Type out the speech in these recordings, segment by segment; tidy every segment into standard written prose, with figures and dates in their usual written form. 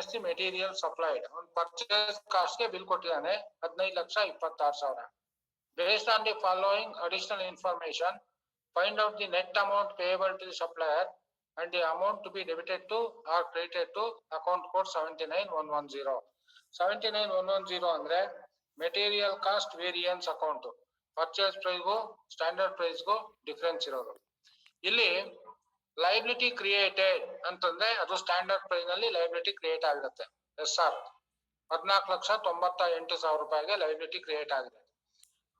against the material supplied. On purchase cost ಗೆ bill ಕೊಟ್ಟಿದ್ದಾನೆ 15,26,000. Based on the following additional information, find out the net amount payable to the supplier and the amount to be debited to or credited to account code 79110. 79110 ಅಂದ್ರೆ material cost variance account. Purchase price go standard price go difference ಇರೋದು. ಇಲ್ಲಿ liability created ಅಂತಂದ್ರೆ ಅದು standard price ನಲ್ಲಿ liability create ಆಗಿರುತ್ತೆ. SR 14,98,000 ರೂಪಾಯಿಗೆ liability create ಆಗಿದೆ.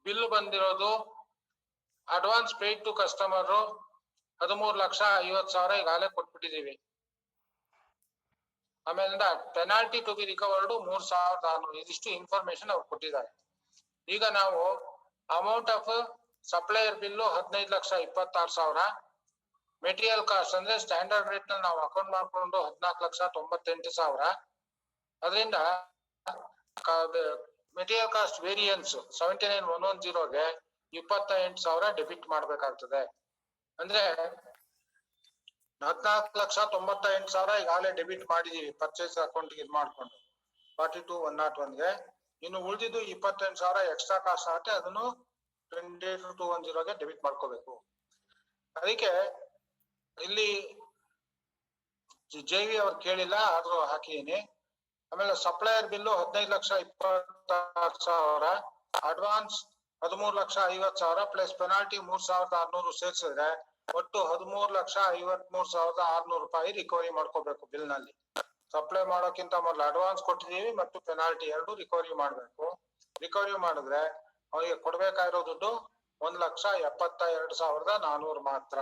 Bill ಬಂದಿರೋದು ಅಡ್ವಾನ್ಸ್ ಪೇಡ್ ಟು ಕಸ್ಟಮರ್ 13,50,000 ಈಗಾಗಲೇ ಕೊಟ್ಬಿಟ್ಟಿದೀವಿ. ಆಮೇಲಿಂದ ಪೆನಾಲ್ಟಿ ಟು ಬಿ ರಿಕವರ್ಡ್ 3,600 ಇದಿಷ್ಟು ಇನ್ಫಾರ್ಮೇಶನ್ ಅವ್ರು ಕೊಟ್ಟಿದ್ದಾರೆ. ಈಗ ನಾವು amount of supplier bill 15,26,000, material cost ಅಂದ್ರೆ ಸ್ಟ್ಯಾಂಡರ್ಡ್ ರೇಟ್ ನಲ್ಲಿ ನಾವು ಅಕೌಂಟ್ ಮಾಡ್ಕೊಂಡು 14,98,000. ಅದರಿಂದ ಮೆಟೀರಿಯಲ್ ಕಾಸ್ಟ್ ವೇರಿಯನ್ಸ್ 79,110ಗೆ 28,000 ಡೆಬಿಟ್ ಮಾಡ್ಬೇಕಾಗ್ತದೆ. ಅಂದ್ರೆ 14,98,000 ಈಗಾಗಲೇ ಡೆಬಿಟ್ ಮಾಡಿದೀವಿ ಪರ್ಚೇಸ್ ಅಕೌಂಟ್ ಇದು ಮಾಡ್ಕೊಂಡು 42,101ಗೆ. ಇನ್ನು ಉಳಿದಿದ್ದು 28,000 ಎಕ್ಸ್ಟ್ರಾ ಕಾಸ್ಟ್ ಆಗುತ್ತೆ, ಅದನ್ನು 28,210ಗೆ ಡೆಬಿಟ್ ಮಾಡ್ಕೋಬೇಕು. ಅದಕ್ಕೆ ಇಲ್ಲಿ JV ಅವ್ರು ಕೇಳಿಲ್ಲ, ಆದ್ರೂ ಹಾಕಿದೀನಿ. ಆಮೇಲೆ supplier bill 15,26,000, advance 13,50,000 plus penalty 3,600 ಸೇರಿಸಿದ್ರೆ ಒಟ್ಟು 13,53,600 ರೂಪಾಯಿ ರಿಕವರಿ ಮಾಡ್ಕೋಬೇಕು ಬಿಲ್ ನಲ್ಲಿ. ಸಪ್ಲೈ ಮಾಡೋಕ್ಕಿಂತ ಮೊದಲು ಅಡ್ವಾನ್ಸ್ ಕೊಟ್ಟಿದೀವಿ ಮತ್ತು ಪೆನಾಲ್ಟಿ ಎರಡು ರಿಕವರಿ ಮಾಡ್ಬೇಕು. ರಿಕವರಿ ಮಾಡಿದ್ರೆ ಅವರಿಗೆ ಕೊಡ್ಬೇಕಾಗಿರೋ ದುಡ್ಡು 1,72,400 ಮಾತ್ರ.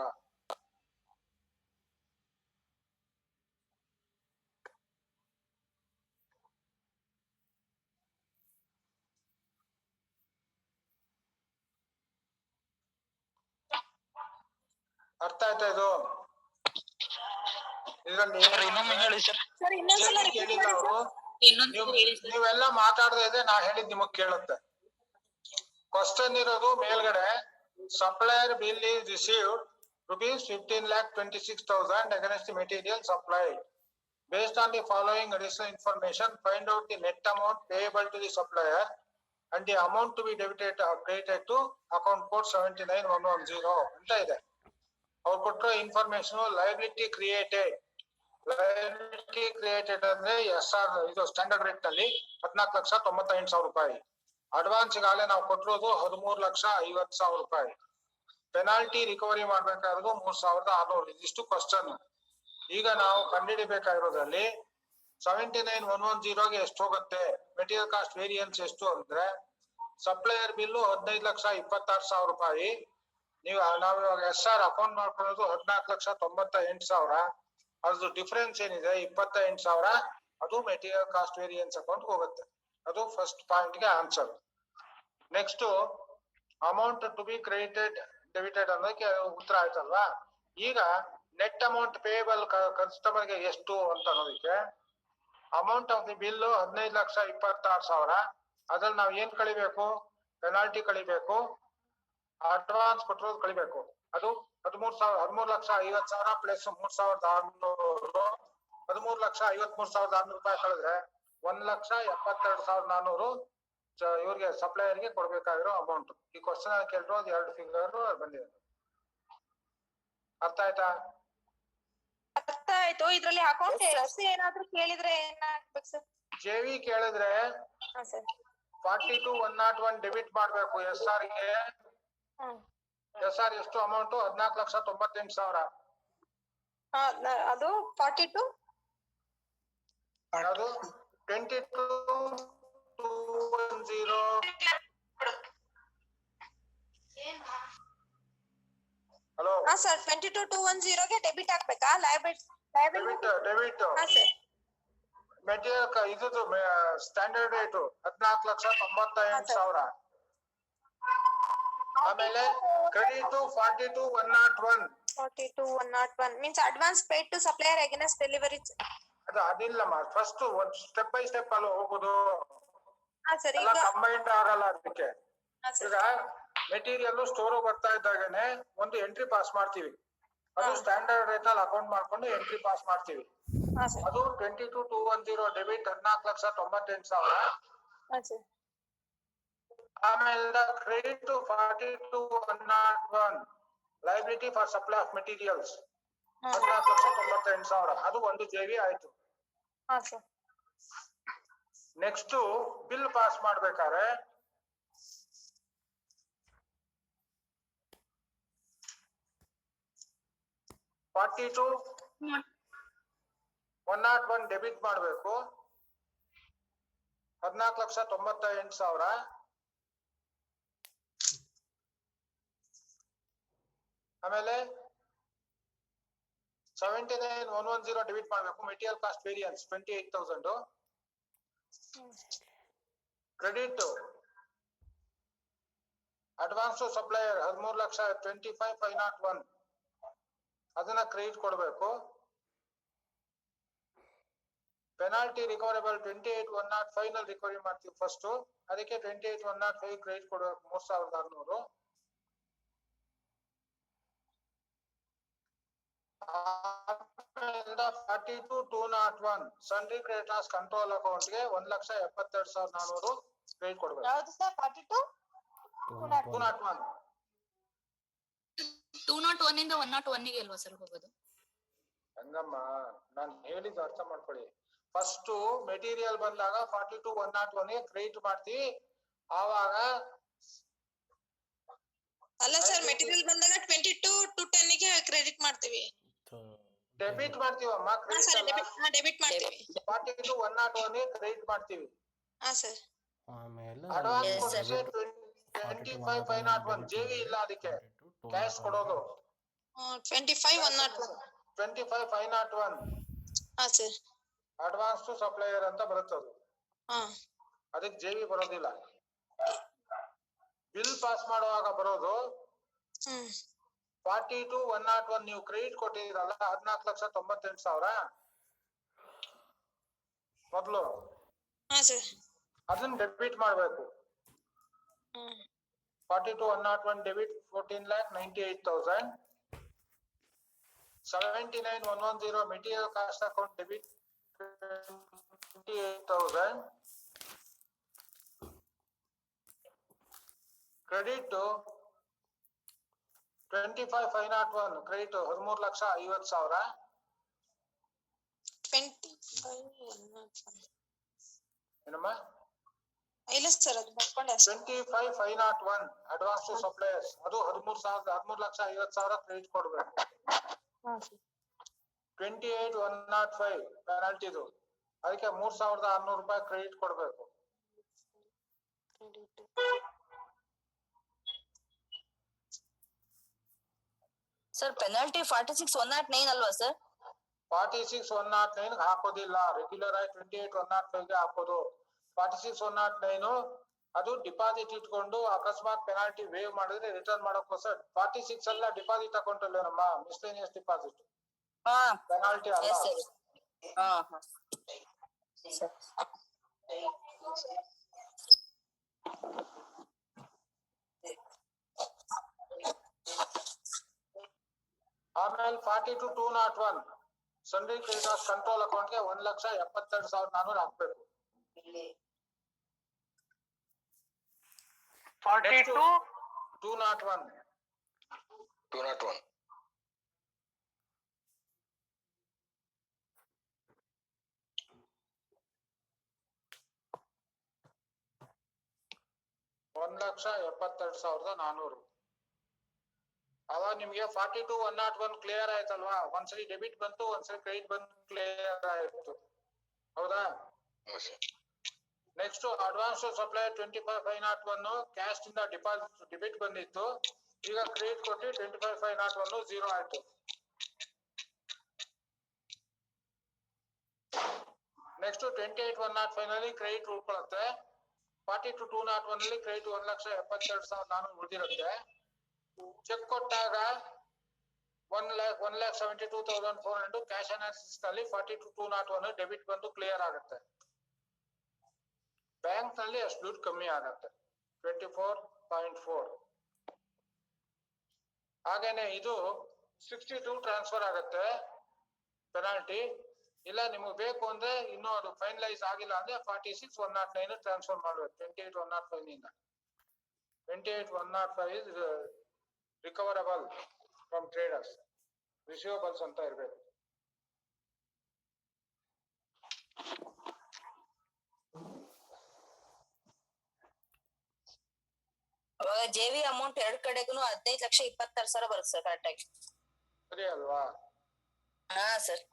ಅರ್ಥ ಆಯ್ತಾ ಇದು? ಇದರಲ್ಲಿ ನೀವೆಲ್ಲ ಮಾತಾಡದೇ ಇದೆ, ನಾ ಹೇಳಿದ್ ನಿಮಗ್ ಕೇಳುತ್ತೆ. ಕ್ವಶನ್ ಇರೋದು ಮೇಲ್ಗಡೆ, supplier bill is received rupees 15,26,000 against the material supplied. Based on the following additional information, find out the net amount payable to the supplier and the amount to be debited or credited to account code 79110 ಅಂತ ಇದೆ. ಅವ್ರು ಕೊಟ್ಟರೋ information liability created. Liability created ಅಂದ್ರೆ SR ಇದು standard rate ನಲ್ಲಿ 14,98,000 ರೂಪಾಯಿ. Advance ಈಗಾಗಲೇ ನಾವು ಕೊಟ್ಟಿರೋದು 13,50,000 ರೂಪಾಯಿ. ಪೆನಾಲ್ಟಿ ರಿಕವರಿ ಮಾಡ್ಬೇಕಾಗಿರೋದು 3,600. ಇದಿಷ್ಟು ಕ್ವಶನ್. ಈಗ ನಾವು ಕಂಡುಹಿಡಿಬೇಕಾಗಿರೋದ್ರಲ್ಲಿ 79,110ಗೆ ಎಷ್ಟು ಹೋಗುತ್ತೆ, ಮೆಟೀರಿಯಲ್ ಕಾಸ್ಟ್ ವೇರಿಯನ್ಸ್ ಎಷ್ಟು ಅಂದ್ರೆ ಸಪ್ಲೈಯರ್ ಬಿಲ್ಲು 15,26,000 ರೂಪಾಯಿ. ನಾವು ಇವಾಗ SR ಅಕೌಂಟ್ ಮಾಡ್ಕೊಳ್ಳೋದು 14,98,000. ಅದ್ರ ಡಿಫರೆನ್ಸ್ ಏನಿದೆ 28,000, ಅದು ಮೆಟೀರಿಯಲ್ ಕಾಸ್ಟ್ ವೇರಿಯನ್ಸ್ ಅಕೌಂಟ್ ಹೋಗುತ್ತೆ. ಅದು ಫಸ್ಟ್ ಪಾಯಿಂಟ್ ಗೆ answer. Next amount to be credited debited ಅನ್ನೋದಕ್ಕೆ ಉತ್ತರ ಆಯ್ತಲ್ವಾ. ಈಗ ನೆಟ್ ಅಮೌಂಟ್ ಪೇಯಬಲ್ ಕಸ್ಟಮರ್ ಗೆ ಎಷ್ಟು ಅಂತ ಅನ್ನೋದಕ್ಕೆ ಅಮೌಂಟ್ ಆಫ್ ದಿ ಬಿಲ್ 15,26,000. ಅದ್ರಲ್ಲಿ ನಾವು ಏನ್ ಕಳಿಬೇಕು, ಪೆನಾಲ್ಟಿ ಕಳಿಬೇಕು, ಅಡ್ವಾನ್ಸ್ ಕೊಟ್ಟಿರೋದು ಕಳಿಬೇಕು. ಅದು 13,50,000 ಪ್ಲಸ್ 3,600, 13,53,600 ರೂಪಾಯಿ ಕಳೆದ್ರೆ 1,72,400 ಇವ್ರಿಗೆ ಸಪ್ಲೈಯರ್ಗೆ ಕೊಡ್ಬೇಕಾಗಿರೋ ಅಮೌಂಟ್. ಈ ಕ್ವಶನ್ ಕೇಳಿರೋದು 2 ಫಿಗರ್ ಬಂದಿದೆ. ಅರ್ಥ ಆಯ್ತಾ? ಅರ್ಥ ಆಯ್ತು. ಇದ್ರಲ್ಲಿ ಅಕೌಂಟ್ ಏನಾದ್ರು ಕೇಳಿದ್ರೆ ಏನಾಗ್ಬೇಕು ಸರ್? JV ಕೇಳಿದ್ರೆ 42,101 ಡೆಬಿಟ್ ಮಾಡ್ಬೇಕು SR ಗೆ. SR ಎಷ್ಟು ಅಮೌಂಟ್? 14,98,000. ಅದು 42 ಅದು 22,210. ಹಲೋ ಸರ್, 22,210ಗೆ ಡೆಬಿಟ್ ಹಾಕ್ಬೇಕಾ? ಡೆಬಿಟ್ ಮೆಟೀರಿಯಲ್ ಇದು ಸ್ಟ್ಯಾಂಡರ್ಡ್ ರೇಟು 14,98,000. ಆಮೇಲೆ credit 42,101. 42,101 means advance paid to supplier against delivery. ಅದಿಲ್ಲಮ್ಮ, ಫಸ್ಟ್ ಸ್ಟೆಪ್ ಬೈ ಸ್ಟೆಪ್ ಅಲ್ಲಿ ಹೋಗುದು. ಸರ್, ಈಗ ಕಂಬೈನ್ಡ್ ಆಗಲ್ಲ. ಅದಕ್ಕೆ ಈಗ ಮೆಟೀರಿಯಲ್ ಸ್ಟೋರ್ ಬರ್ತಾ ಇದ್ದಾಗನೆ ಒಂದು ಎಂಟ್ರಿ ಪಾಸ್ ಮಾಡ್ತೀವಿ. ಅದು ಸ್ಟ್ಯಾಂಡರ್ಡ್ ರೇಟ್ ಅಲ್ಲಿ ಅಕೌಂಟ್ ಮಾಡ್ಕೊಂಡು ಎಂಟ್ರಿ ಪಾಸ್ ಮಾಡ್ತೀವಿ. ಹಾ ಸರ್. ಅದು 22,210 ಡೆಬಿಟ್ 14,98,000. ಹಾ ಸರ್. ಆಮೇಲೆ credit to 42,101 liability for supply of materials 14,98,000. ಅದು 1 JV ಆಯ್ತು. ಹಾ ಸರ್. ನೆಕ್ಸ್ಟ್ ಬಿಲ್ ಪಾಸ್ ಮಾಡ್ಬೇಕಾದ್ರೆ $42,101 ಡೆಬಿಟ್ ಮಾಡಬೇಕು 14,98,000. ಆಮೇಲೆ 79,110 ಡೆಬಿಟ್ ಮಾಡಬೇಕು material cost variance 28,000. Credit advance to supplier 13,25,501 ಅದನ್ನ ಕ್ರೆಡಿಟ್ ಕೊಡಬೇಕು. ಪೆನಾಲ್ಟಿ ರಿಕವರಬಲ್ 28,105 ನಲ್ಲಿ ರಿಕವರಿ ಮಾಡ್ತೀವಿ ಫಸ್ಟ್, ಅದಕ್ಕೆ 28,105 ಕ್ರೆಡಿಟ್ ಕೊಡಬೇಕು 3,600. ಆಮೇಲೆ 42,201 ಸನ್ರಿ ಕ್ರೆಡಿಟರ್ಸ್ ಕಂಟ್ರೋಲ್ ಅಕೌಂಟ್ಗೆ 1,72,400 ಕ್ರೆಡಿಟ್ ಕೊಡಬೇಕು. ಯಾವ್ದು ಸರ್? 42 201 201 ಇಂದ 101 ಗೆ ಅಲ್ವಾ ಸರ್ ಹೋಗೋದು? ಹಂಗಮ್ಮ, ನಾನು ಹೇಳಿದ್ದು ಅರ್ಥ ಮಾಡ್ಕೊಳ್ಳಿ. ಫಸ್ಟ್ ಮೆಟೀರಿಯಲ್ ಬಂದಾಗ 42,101 ಗೆ ಕ್ರೆಡಿಟ್ ಮಾಡ್ತೀವಿ. ಆವಾಗ ಅಲ್ಲ ಸರ್, ಮೆಟೀರಿಯಲ್ ಬಂದಾಗ 22,210 ಗೆ ಕ್ರೆಡಿಟ್ ಮಾಡ್ತೀವಿ. ಡೆಬಿಟ್ ಮಾಡ್ತೀವಮ್ಮ. ಹಾ ಸರ್, ಡೆಬಿಟ್ ಮಾಡ್ತೀವಿ. 42,101 ಗೆ ಕ್ರೆಡಿಟ್ ಮಾಡ್ತೀವಿ. ಹಾ ಸರ್. ಆಮೇಲೆ ಅಡ್ವಾನ್ಸ್ ಕೊಟ್ಟಿಗೆ 25,501 JV ಇಲ್ಲ, ಅದಕ್ಕೆ ಕ್ಯಾಶ್ ಕೊಡೋದು 25,101. 25,501 ಹಾ ಸರ್. ಅಡ್ವಾನ್ಸ್ ಟು ಸಪ್ಲೈಯರ್ ಅಂತ ಬರುತ್ತದು. ಹಾ. ಅದಕ್ಕೆ JV ಬರೋದಿಲ್ಲ. ಬಿಲ್ ಪಾಸ್ ಮಾಡುವಾಗ ಬರೋದು 42,101 ನೀವು ಕ್ರೆಡಿಟ್ ಕೊಟ್ಟಿದ್ದೀರಲ್ಲ 14,98,000 ಮೊದಲು. ಹಾ ಸರ್. ಅದನ್ನ ಡೆಬಿಟ್ ಮಾಡಬೇಕು. 42,101 debit 14,98,000. 79,110 material cost account debit 28,000. Credit 25,501 credit 13,50,000. 25,101 ಏನಮ್ಮ? ಇಲ್ಲ ಸರ್, ಅದು ಬರ್ಕೊಂಡೆ ಅಷ್ಟೇ. 25,501 ಅಡ್ವಾನ್ಸ್ ಟು ಸಪ್ಲೈಯರ್ಸ್ ಅದು 13,50,000 ಕ್ರೆಡಿಟ್ ಕೊಡ್ಬೇಕು. 28,105 ಪೆನಾಲ್ಟಿದು, ಅದಕ್ಕೆ 3,600 ರೂಪಾಯಿ ಕ್ರೆಡಿಟ್ ಕೊಡ್ಬೇಕು. ಸರ್ ಪೆನಾಲ್ಟಿ 46,109 ಅಲ್ವಾ ಸರ್? 46,109 ಹಾಕೋದಿಲ್ಲ, ರೆಗ್ಯುಲರ್ ಆಗಿ 28,105 ಗೆ ಹಾಕೋದು. 46,109 ಅದು ಡಿಪಾಸಿಟ್ ಇಟ್ಕೊಂಡು ಅಕಸ್ಮಾತ್ ಪೆನಾಲ್ಟಿ ವೇವ್ ಮಾಡಿದ್ರೆ ರಿಟರ್ನ್ ಮಾಡೋಕ್ಕೋಸ್ಕರ. 46 ಅಲ್ಲ, ಡಿಪಾಸಿಟ್ ಅಕೌಂಟ್ ಅಲ್ಲಿ ನಮ್ಮ ಮಿಸ್ಲೇನಿಯಸ್ ಡಿಪಾಸಿಟ್ ಪೆನಾಲ್ಟಿ ಅಲ್ಲ. ಆಮೇಲೆ 42,201 ಸನ್ರಿ ಕ್ರೆಡಿಟರ್ಸ್ ಕಂಟ್ರೋಲ್ ಅಕೌಂಟ್ಗೆ 1,72,400 ಹಾಕ್ಬೇಕು. 42,201 1,72,400. ಅವಾಗ ನಿಮ್ಗೆ 42,101 ಕ್ಲಿಯರ್ ಆಯ್ತಲ್ವಾ? ಒಂದ್ಸರಿ ಡೆಬಿಟ್ ಬಂತು, ಒಂದ್ಸರಿ ಕ್ರೆಡಿಟ್ ಬಂತು, ಕ್ಲಿಯರ್ ಆಯ್ತು. ಹೌದಾ? ನೆಕ್ಸ್ಟ್ ಅಡ್ವಾನ್ಸ್ ಸಪ್ಲೈ 25,501 ಕ್ಯಾಶ್ ಇಂದ ಡೆಬಿಟ್ ಬಂದಿತ್ತು, ಈಗ ಕ್ರೆಡಿಟ್ ಕೊಟ್ಟು 25,501 0 ಆಯ್ತು. ನೆಕ್ಸ್ಟ್ 28,105 ನಲ್ಲಿ ಕ್ರೆಡಿಟ್ ಉಳ್ಕೊಳತ್ತೆ. 42,201 ನಲ್ಲಿ ಕ್ರೆಡಿಟ್ 1,72,400 ಉಳಿದಿರುತ್ತೆ. ಚೆಕ್ ಕೊಟ್ಟಾಗ 1,72,400 ಕ್ಯಾಶ್ ಅನಾಲಿಸಿಸ್ ನಲ್ಲಿ 42,201 ಡೆಬಿಟ್ ಬಂದು ಕ್ಲಿಯರ್ ಆಗುತ್ತೆ. ಬ್ಯಾಂಕ್ ನಲ್ಲಿ ಅಷ್ಟು ದುಡ್ಡು ಕಮ್ಮಿ ಆಗುತ್ತೆ 24.4. ಹಾಗೇನೆ ಇದು 62 ಟ್ರಾನ್ಸ್ಫರ್ ಆಗುತ್ತೆ ಪೆನಾಲ್ಟಿ. ಇಲ್ಲ ನಿಮಗೆ ಬೇಕು ಅಂದ್ರೆ ಇನ್ನೂ ಅದು ಫೈನಲೈಸ್ ಆಗಿಲ್ಲ ಅಂದ್ರೆ 46,109 ಟ್ರಾನ್ಸ್ಫರ್ ಮಾಡ್ಬೇಕು 28,105 ನಿಂದ 28,105 is recoverable from traders, receivables ಅಂತ ಇರಬೇಕು. ಅವಾಗ ಜೆವಿ ಅಮೌಂಟ್ ಎರಡ್ ಕಡೆಗೂ 15,26,000 ಬರುತ್ತೆ ಸರ್ ಕರೆಕ್ಟ್ ಆಗಿ. ಸರಿ ಅಲ್ವಾ? ಹಾ sir.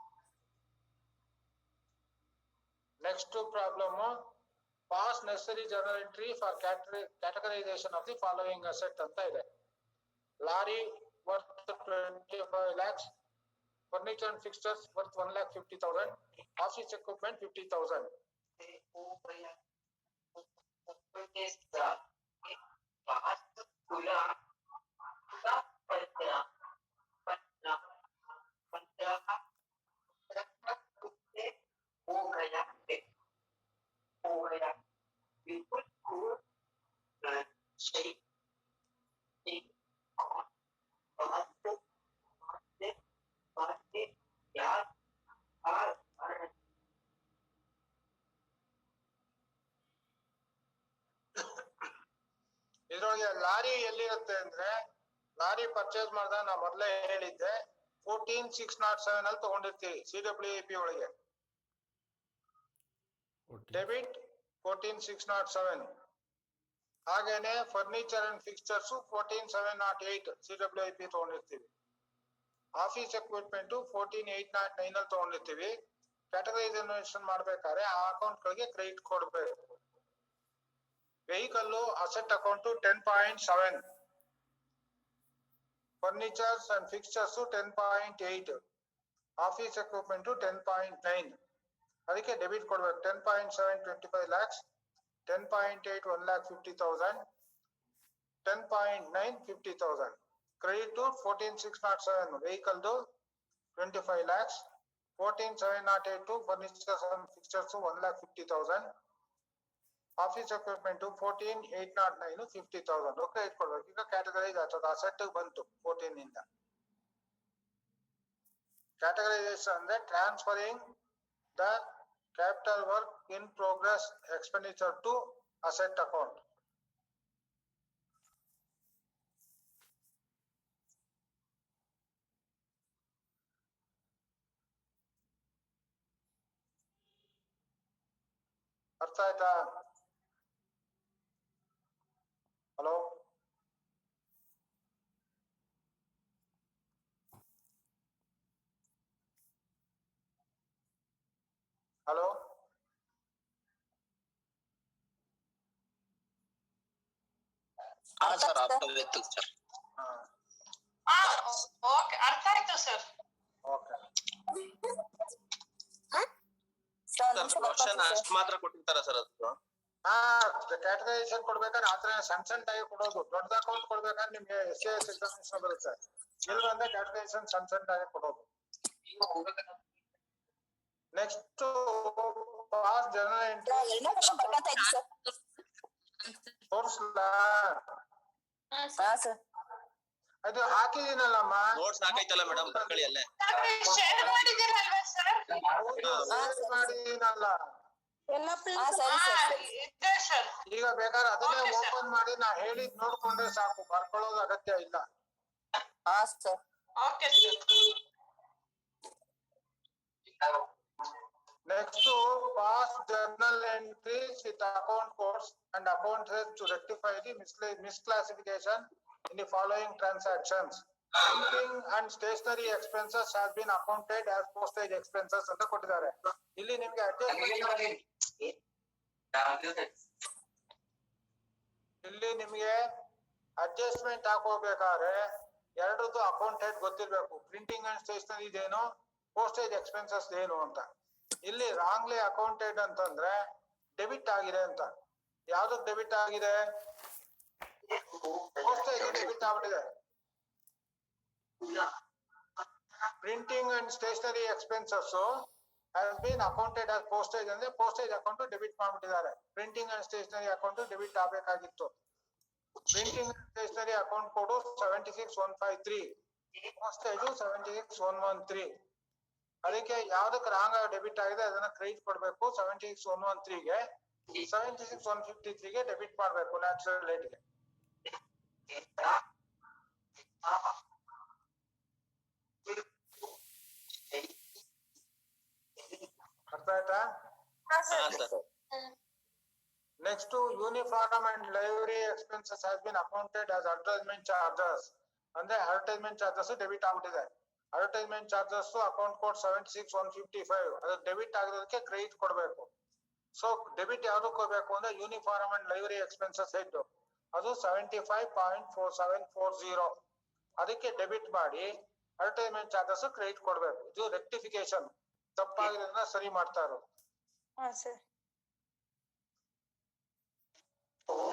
Next problem, pass necessary journal entry for categorization of the following asset ಅಂತ ಇದೆ. Lorry worth 25 lakhs, furniture and fixtures worth 1,50,000, office equipment 50,000. ಇದ್ರೊಳಗೆ ಲಾರಿ ಎಲ್ಲಿರುತ್ತೆ ಅಂದ್ರೆ, ಲಾರಿ ಪರ್ಚೇಸ್ ಮಾಡಿದಾಗ ನಾ ಮೊದಲೇ ಹೇಳಿದ್ದೆ 14,607 ಅಲ್ಲಿ ತಗೊಂಡಿರ್ತೀವಿ CWIP ಒಳಗೆ. ಡೆಬಿಟ್ 14,607. ಹಾಗೇನೆ ಫರ್ನಿಚರ್ ಅಂಡ್ ಫಿಕ್ಸ್ಚರ್ಸ್ 14,708 CWIP ತಗೊಂಡಿರ್ತೀವಿ. ಆಫೀಸ್ ಎಕ್ವಿಪ್ಮೆಂಟ್ 14,809 ಅಲ್ಲಿ ತಗೊಂಡಿರ್ತೀವಿ. ಕ್ಯಾಟಗರೈಸೇಷನ್ ಮಾಡ್ಬೇಕಾದ್ರೆ ಆ ಅಕೌಂಟ್ ಗಳಿಗೆ ಕ್ರೆಡಿಟ್ ಕೊಡ್ಬೇಕು. Vehicle asset account 10.7, furnitures and fixtures 10.8, office equipment 10.9. ಅದಕ್ಕೆ ಡೆಬಿಟ್ ಕೊಡ್ಬೇಕು. 10.7 25 lakhs, 10.8 1,50,000, 10.9 50,000. Credit 14,607 vehicle 25 lakhs, 14,708 furnitures and fixtures 1,50,000, office equipment 14,809 50,000 credit ಕೊಡ್ಬೇಕು. ಈಗ ಕ್ಯಾಟಗರೈಸ್ ಆಗ್ತದೆ, ಅಸೆಟ್ ಬಂತು 14 ಇಂದ. ಕ್ಯಾಟಗರೈಸೇಷನ್ ಅಂದ್ರೆ transferring the capital work in progress expenditure to asset account. ಅರ್ಥ ಆಯ್ತಾ? ಹಲೋ ಹಲೋ ಸರ್ ಅರ್ಥ ಆಯ್ತು ಸರ್. ಓಕೆ, ಅರ್ಥ ಆಯ್ತು ಸರ್. ಓಕೆ. ಆಪ್ಷನ್ ಅಷ್ಟು ಮಾತ್ರ ಕೊಟ್ಟಿರ್ತಾರ ಸರ್ ಅದು? ಕ್ಯಾಟಗರೈಸೇಷನ್ ಕೊಡ್ಬೇಕಾದ್ರೆ ಆತರ ಸಣ್ಣ ಸಣ್ಣ ಟೈಪ್ ಕೊಡೋದು. ದೊಡ್ಡ ಅಕೌಂಟ್ ಕೊಡ್ಬೇಕಾದ್ರೆ ನಿಮ್ಗೆ SAS ಎಕ್ಸಾಮಿನೇಷನ್ ಬರುತ್ತೆ. ಇಲ್ಲಿ ಬಂದ್ರೆ ಕ್ಯಾಟಗರೈಸೇಷನ್ ಸಣ್ಣ ಸಣ್ಣ ಟೈಪ್ ಕೊಡೋದು. ನೆಕ್ಸ್ಟ್ ಪಾಸ್ ಜನರಲ್ ಎಂಟ್ರಿ ತೋರ್ಸ್ಲಾ? ಅದು ಹಾಕಿದೀನಲ್ಲಮ್ಮ. ನೋಟ್ಸ್ ಹಾಕೈತಲ್ಲ ಮೇಡಮ್, ಬರ್ಕೊಳ್ಳಿ ಅಲ್ಲೇ. ಶೇರ್ ಮಾಡಿದಿರಲ್ವಾ ಸರ್? ಮಾಡಿದೀನಲ್ಲ. ಇದೆ ಸರ್. ಈಗ ಬೇಕಾದ್ರೆ ಅದನ್ನೇ ಓಪನ್ ಮಾಡಿ ನಾ ಹೇಳಿದ್ ನೋಡ್ಕೊಂಡ್ರೆ ಸಾಕು, ಬರ್ಕೊಳ್ಳೋದು ಅಗತ್ಯ ಇಲ್ಲ. Okay sir. Next, pass journal entries with account codes and account heads to rectify the misclassification in the following transactions. Printing and stationery expenses has been accounted as postage expenses ಅಂತ ಕೊಟ್ಟಿದ್ದಾರೆ. ಇಲ್ಲಿ ನಿಮ್ಗೆ ಅಡ್ಜಸ್ಟ್ಮೆಂಟ್ ಹಾಕೋಬೇಕಾದ್ರೆ ಎರಡದ್ದು ಅಕೌಂಟ್ ಹೆಡ್ ಗೊತ್ತಿರ್ಬೇಕು. Printing and stationery ಏನು, postage expenses ಏನು ಅಂತ. ಇಲ್ಲಿ wrongly accountant ಅಂತಂದ್ರೆ ಡೆಬಿಟ್ ಆಗಿದೆ ಅಂತ. ಯಾವ್ದು ಡೆಬಿಟ್ ಆಗಿದೆ? ಪೋಸ್ಟೇಜ್ ಡೆಬಿಟ್ ಆಗ್ಬಿಟ್ಟಿದೆ. Printing and stationery expenses has been accounted as postage ಅಂದ್ರೆ postage ಅಕೌಂಟ್ ಡೆಬಿಟ್ ಮಾಡ್ಬಿಟ್ಟಿದ್ದಾರೆ. Printing and stationery account debit ಆಗಬೇಕಾಗಿತ್ತು. Printing and stationery account code 76,153, postage 76,113. ಅದಕ್ಕೆ ಯಾವ್ದಕ್ಕೆ ರಾಂಗ್ ಡೆಬಿಟ್ ಆಗಿದೆ ಅದನ್ನ ಕ್ರೆಡಿಟ್ ಕೊಡ್ಬೇಕು 76,113 ಗೆ 76,153 ಗೆ ಡೆಬಿಟ್ ಮಾಡ್ಬೇಕು ನ್ಯಾಚುರಲ್ ರೇಟ್ಗೆ. ಅರ್ಥ ಆಯ್ತಾ? ಹಾ ಹಾ sir. Sir. Next to uniform and livery expenses has been accounted as advertisement charges. ಅಂದ್ರೆ advertisement charges ಡೆಬಿಟ್ ಆಗ್ಬಿಟ್ಟಿದೆ. advertisement charges ಅಕೌಂಟ್ ಕೋಡ್ 76,155 ಅದು ಡೆಬಿಟ್ ಆಗಿರೋದಕ್ಕೆ ಕ್ರೆಡಿಟ್ ಕೊಡ್ಬೇಕು. ಸೊ ಡೆಬಿಟ್ ಯಾವ್ದಕ್ಕೆ ಹೋಗ್ಬೇಕು ಅಂದ್ರೆ ಯೂನಿಫಾರ್ಮ್ ಅಂಡ್ ಲೈವ್ರಿ ಎಕ್ಸ್ಪೆನ್ಸಸ್ ಹೆಡ್ ಅದು 75.4740 ಅದಕ್ಕೆ ಡೆಬಿಟ್ ಮಾಡಿ ಅಡ್ವರ್ಟೈಸ್ಮೆಂಟ್ ಚಾರ್ಜಸ್ ಕ್ರೆಡಿಟ್ ಕೊಡ್ಬೇಕು. ಇದು ರೆಕ್ಟಿಫಿಕೇಶನ್, ತಪ್ಪಾಗಿರೋದನ್ನ ಸರಿ ಮಾಡ್ತಾ ಇರೋದು. ಹಾ sir.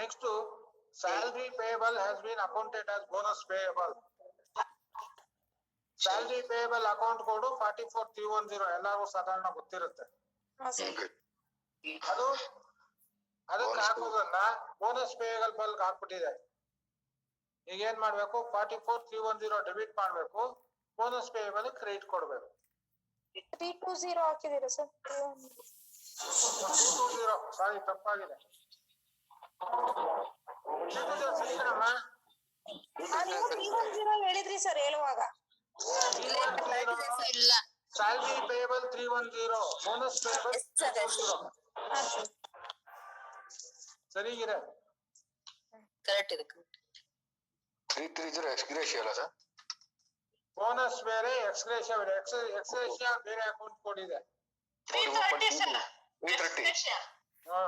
Next, salary payable has been accounted as bonus payable. Salary payable account code 44,310 ಎಲ್ಲರಿಗೂ ಸಾಧಾರಣ ಗೊತ್ತಿರುತ್ತೆ. ಹಾ ಸರ್. ಅದು ಅದಕ್ಕೆ ಹಾಕೋದನ್ನ ಬೋನಸ್ ಪೇಯಬಲ್ ಹಾಕ್ಬಿಟ್ಟಿದೆ. ಈಗ ಏನ್ ಮಾಡ್ಬೇಕು? 44,310 ಡೆಬಿಟ್ ಮಾಡ್ಬೇಕು, ಬೋನಸ್ ಪೇಯಬಲ್ ಕ್ರೆಡಿಟ್ ಕೊಡ್ಬೇಕು. 320 ಹಾಕಿದೀರಾ ಸರ್? 320 ಸಾರಿ ತಪ್ಪಾಗಿದೆ. ಸರಿನಮ್ಮ? ನೀವು 310 ಹೇಳಿದ್ರಿ ಸರ್ ಹೇಳುವಾಗ. ಇಲ್ಲ ಸ್ಯಾಲರಿ ಪೇಯಬಲ್ 310, ಬೋನಸ್ ಪೇಯಬಲ್ 320. ಹಾ ಸರ್. ಸರಿಗಿದೆ. ಕರೆಕ್ಟ್ ಇದೆ. 330 ಎಕ್ಸ್ಗ್ರೇಷಿಯಾ ಅಲ್ಲ ಸರ್? ಬೋನಸ್ ಬೇರೆ, ಎಕ್ಸ್ಗ್ರೇಷಿಯಾ ಬೇರೆ. ಎಕ್ಸ್ಗ್ರೇಷಿಯಾ ಬೇರೆ ಅಕೌಂಟ್ ಕೋಡ್ ಇದೆ. 330 ಸರ್. 330. ಹಾ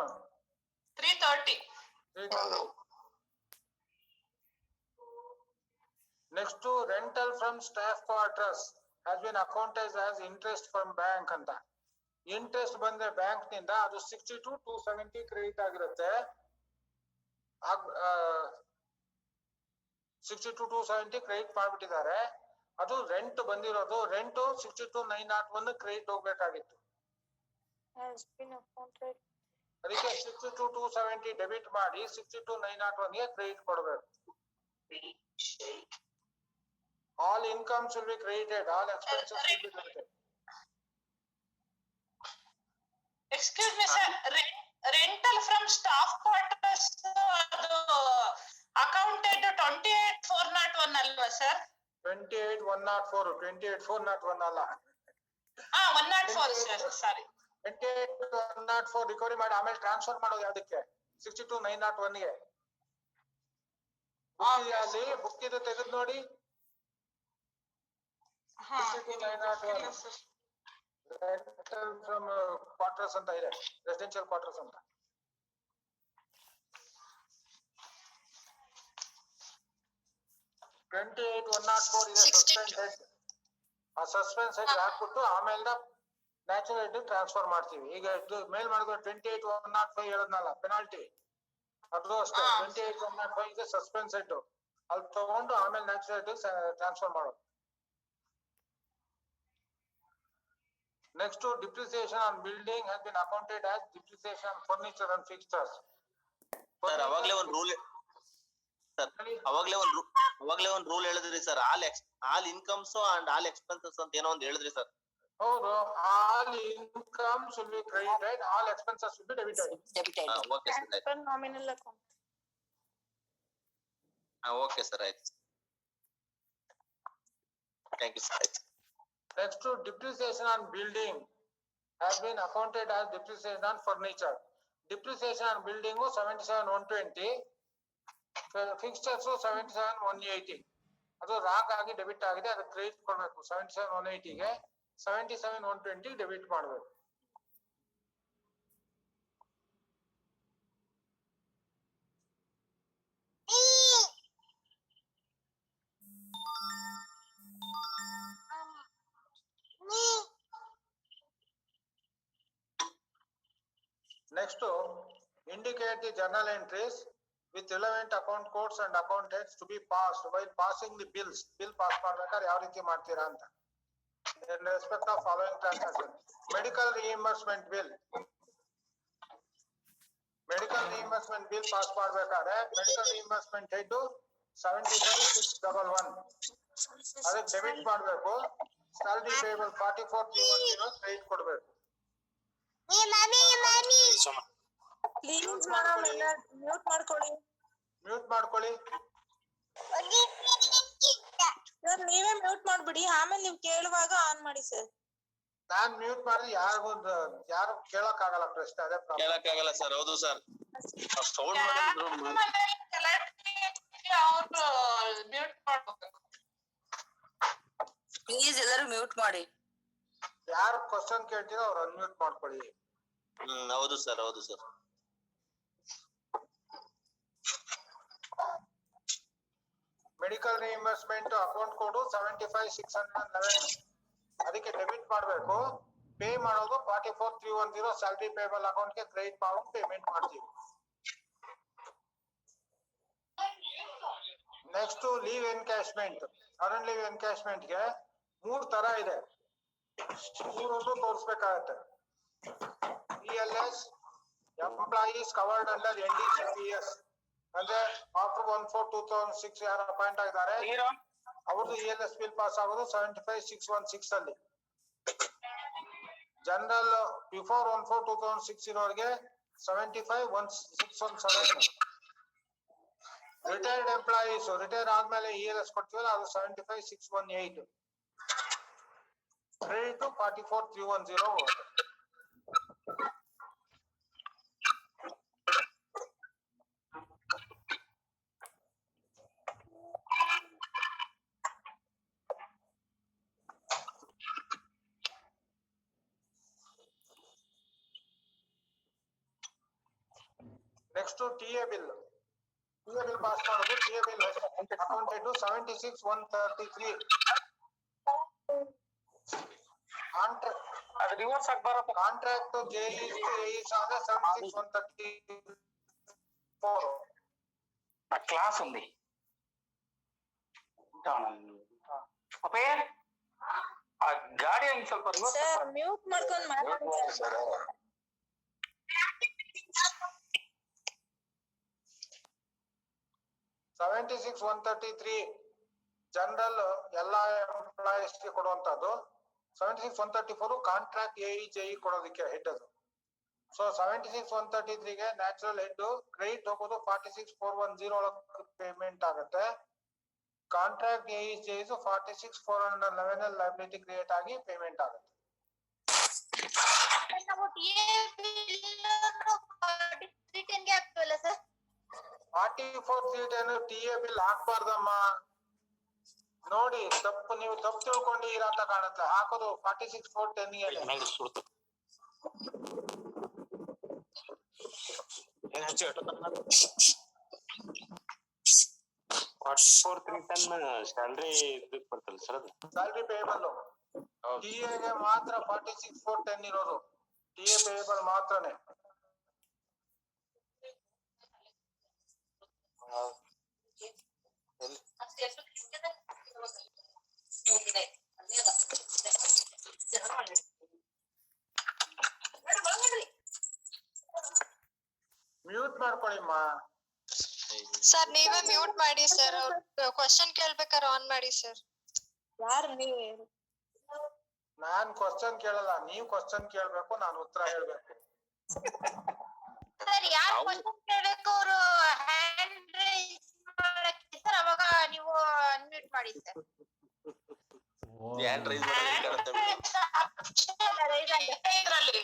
330. 330. Next to rental from staff quarters has been accounted as interest from bank ಅಂತ. ಇಂಟ್ರೆಸ್ಟ್ ಬಂದ್ರೆ ಬ್ಯಾಂಕ್ ನಿಂದ ಅದು 62,270 ಕ್ರೆಡಿಟ್ ಆಗಿರುತ್ತೆ. 62,270 ಕ್ರೆಡಿಟ್ ಮಾಡ್ಬಿಟ್ಟಿದ್ದಾರೆ. ಅದು ರೆಂಟ್ ಬಂದಿರೋದು, ರೆಂಟ್ 62,901 ಕ್ರೆಡಿಟ್ ಹೋಗ್ಬೇಕಾಗಿತ್ತು. Has been accounted. ಅದಕ್ಕೆ 62,270 ಡೆಬಿಟ್ ಮಾಡಿ 62,901 ಗೆ ಕ್ರೆಡಿಟ್ ಕೊಡಬೇಕು. All incomes will be credited, all expenses will be credited. Excuse me sir, rental from staff quarters ಅದು accounted 28,401 ಅಲ್ವಾ ಸರ್? 28,104, 28,401 ಅಲ್ಲ. 104 ಸರ್, ಸಾರಿ. 28,104 ರಿಕವರಿ ಮಾಡಿ ಆಮೇಲೆ ಟ್ರಾನ್ಸ್ಫರ್ ಮಾಡೋದು ಯಾವ್ದಕ್ಕೆ? 62,901 ಗೆ. ಅಲ್ಲಿ ಬುಕ್ ಇದು ತೆಗೆದು ನೋಡಿ. 62,901 rental from quarters ಅಂತ ಇದೆ, ರೆಸಿಡೆನ್ಷಿಯಲ್ ಕ್ವಾರ್ಟರ್ಸ್ ಅಂತ. $28,104 ಇದೆ ಸಸ್ಪೆನ್ಸ್ ಹೆಡ್. ಆ ಸಸ್ಪೆನ್ಸ್ ಹೆಡ್ ಹಾಕ್ಬಿಟ್ಟು ಆಮೇಲೆ ನ್ಯಾಚುರಲ್ ಹೆಡ್ ಟ್ರಾನ್ಸ್ಫರ್ ಮಾಡ್ತೀವಿ. ಈಗ ಇದು ಮೇಲ್ ಮಾಡಿದ್ರೆ 28,105 ಹೇಳದ್ನಲ್ಲ ಪೆನಾಲ್ಟಿ, ಅದು ಅಷ್ಟೇ. 28,105 ಇದೆ ಸಸ್ಪೆನ್ಸ್ ಹೆಡ್, ಅಲ್ಲಿ ತಗೊಂಡು ಆಮೇಲೆ ನ್ಯಾಚುರಲ್ ಹೆಡ್ ಟ್ರಾನ್ಸ್ಫರ್ ಮಾಡೋದು. Next to depreciation on building has been accounted as depreciation on furniture and fixtures. Sir ಅವಾಗ್ಲೇ ಒಂದ್ ರೂಲ್ ಸರ್ ಅವಾಗ್ಲೇ ಒಂದ್ ರೂಲ್ ಹೇಳಿದ್ರಿ sir, all incomes and all expenses ಅಂತ ಏನೋ ಒಂದ್ ಹೇಳಿದ್ರಿ ಸರ್. ಹೌದು, all incomes will be credited, all expenses will be debited. Debited. Okay sir ಆಯ್ತು. Nominal account. ಓಕೆ ಸರ್ ಆಯ್ತು. Thank you sir. ಆಯ್ತು. Next to depreciation on building has been accounted as depreciation on furniture. Depreciation on building 77,120, fixtures 77,180. ಅದು wrong ಆಗಿ debit ಆಗಿದೆ, ಅದು credit ಕೊಡ್ಬೇಕು. 77,180 ಗೆ 77,120 debit ಮಾಡ್ಬೇಕು. Next to indicate the journal entries with relevant account codes and account heads to be passed while passing the bills. Bill pass ಮಾಡ್ಬೇಕಾದ್ರೆ ಯಾವ ರೀತಿ ಮಾಡ್ತೀರಾ ಅಂತ. In respect of following transaction: medical reimbursement bill. Medical reimbursement bill pass ಮಾಡ್ಬೇಕಾದ್ರೆ medical reimbursement head 75,611 ಅದಕ್ಕೆ debit ಮಾಡ್ಬೇಕು. salary payable 44,310 credit ಕೊಡ್ಬೇಕು. Please madam ಎಲ್ಲ ಮ್ಯೂಟ್ ಮಾಡ್ಕೊಳ್ಳಿ. ಮ್ಯೂಟ್ ಮಾಡ್ಕೊಳ್ಳಿ. ಸರ್ ನೀವೇ ಮ್ಯೂಟ್ ಮಾಡ್ಬಿಡಿ, ಆಮೇಲೆ ನೀವು ಕೇಳುವಾಗ ಆನ್ ಮಾಡಿ ಸರ್. ನಾನ್ ಮ್ಯೂಟ್ ಮಾಡಿದ್ರೆ ಯಾರು ಕೇಳಕ್ ಆಗಲ್ಲ ಪ್ರಶ್ನೆ, ಅದೇ ಪ್ರಾಬ್ಲಮ್. ಕೇಳಕ್ಕಾಗಲ್ಲ ಸರ್. ಹೌದು ಸರ್. ಸೌಂಡ್ ಮಾಡಿದ್ರು ಅವ್ರು ಮ್ಯೂಟ್ ಮಾಡ್ಬೇಕು. ಪ್ಲೀಸ್ ಎಲ್ಲರೂ ಮ್ಯೂಟ್ ಮಾಡಿ. ಯಾರು ಕ್ವಶನ್ ಕೇಳ್ತೀರೋ ಅವ್ರು ಅನ್ಮ್ಯೂಟ್ ಮಾಡ್ಕೊಳ್ಳಿ. ಹೌದು ಸರ್. ಹೌದು sir. Medical reimbursement account code 75,611 ಅದಕ್ಕೆ ಡೆಬಿಟ್ ಮಾಡ್ಬೇಕು. ಪೇ ಮಾಡೋದು 44,310 ಸ್ಯಾಲರಿ ಪೇಬಲ್ ಅಕೌಂಟ್ ಗೆ ಕ್ರೆಡಿಟ್ ಮಾಡೋದು ಪೇಮೆಂಟ್ ಮಾಡ್ತೀವಿ. Next leave encashment. Current leave encashment ಗೆ 3 ತರ ಇದೆ, 3 ತೋರಿಸ್ಬೇಕಾಗತ್ತೆ. ELS employees covered under NDCPS ಅಂದ್ರೆ ಆಫ್ಟರ್ 1/4/2006 ಯಾರು ಅಪಾಯಿಂಟ್ ಆಗಿದ್ದಾರೆ ಅವ್ರದ್ದು ELS ಬಿಲ್ ಪಾಸ್ ಆಗೋದು 75,616 ಅಲ್ಲಿ. ಜನರಲ್ ಬಿಫೋರ್ 1/4/2006 ಇರೋರಿಗೆ 75,617. ರಿಟೈರ್ಡ್ ಎಂಪ್ಲಾಯೀಸ್ ರಿಟೈರ್ ಆದ್ಮೇಲೆ ELS ಕೊಡ್ತೀವಲ್ಲ ಅದು 75,618. Credit 44,310. Next TA bill. TA bill pass ಮಾಡೋದು. TA bill accounted 76,133. ಅದು ರಿವರ್ಸ್ ಆಗಿ ಬರಪ್ಪ. ಕಾಂಟ್ರಾಕ್ಟ್ JEs to AEs ಆದ್ರೆ 76,134. ఆ క్లాస్ ఉంది ಅಪ್ಪೇ ಆ ಗಾಡಿ ಹಂಗ್ ಸ್ವಲ್ಪ ರಿವರ್ಸ್ ಸರ್ ಮ್ಯೂಟ್ ಮಾಡ್ಕೊಂಡು ಮಾತಾಡಿ ಸರ್. 76,133 ಜನರಲ್ ಎಲ್ಲಾ ಎಂಪ್ಲಾಯೀಸ್ ಗೆ ಕೊಡುವಂತದ್ದು. 76,134 ಕಾಂಟ್ರಾಕ್ಟ್ AE JE ಕೊಡೋದಕ್ಕೆ ಹೆಡ್ ಅದು. ಸೊ 76,133 ಗೆ ನ್ಯಾಚುರಲ್ ಹೆಡ್ ಕ್ರೆಡಿಟ್ ಹೋಗೋದು 46,410 ಪೇಮೆಂಟ್ ಆಗುತ್ತೆ. Contract AE JE 46,411 liability create ಆಗಿ ಪೇಮೆಂಟ್ ಆಗುತ್ತೆ. ನಾವು TA ಬಿಲ್ 4310 ಗೆ ಹಾಕ್ತೀವಲ್ಲ ಸರ್. 44,310 TA ಬಿಲ್ ಹಾಕ್ಬಾರ್ದಮ್ಮ. ನೋಡಿ ನೀವು ತಪ್ಪು ತಿಳ್ಕೊಂಡಿರ ಅಂತ ಕಾಣುತ್ತೆ. ಹಾಕೋದು 46,410 ಗೆ. ಸ್ಯಾಲ್ರಿ ಇದಕ್ಕೆ ಬರ್ತಲ್ಲ ಸರ್ ಅದು ಸ್ಯಾಲರಿ ಪೇಯಬಲ್. TA ಗೆ ಮಾತ್ರ 46,410 ಇರೋದು. TA ಪೇಯಬಲ್ ಮಾತ್ರನೇ. ಮ್ಯೂಟ್ ಮಾಡ್ಕೊಳ್ಳಿಮ್ಮ. ಸರ್ ನೀವೇ ಮ್ಯೂಟ್ ಮಾಡಿ ಸರ್. ಅವ್ರು ಕ್ವಶನ್ ಕೇಳ್ಬೇಕಾದ್ರೆ ಆನ್ ಮಾಡಿ ಸರ್. ಯಾರು ನೀವು? ನಾನ್ ಕ್ವಶನ್ ಕೇಳಲ್ಲ, ನೀವ್ ಕ್ವಶನ್ ಕೇಳ್ಬೇಕು, ನಾನು ಉತ್ತರ ಹೇಳ್ಬೇಕು. ಸರ್ ಯಾರು ಕ್ವಶನ್ ಕೇಳಬೇಕು ಅವರು ಹ್ಯಾಂಡ್ ರೈಸ್ ಮಾಡಕ್ಕೆ ಸರ್, ಅವಾಗ ನೀವು ಅನ್ಮ್ಯೂಟ್ ಮಾಡಿ ಸರ್. ಹ್ಯಾಂಡ್ ರೈಸ್ ಮಾಡೋದಕ್ಕೆ ಇದ್ರಲ್ಲಿ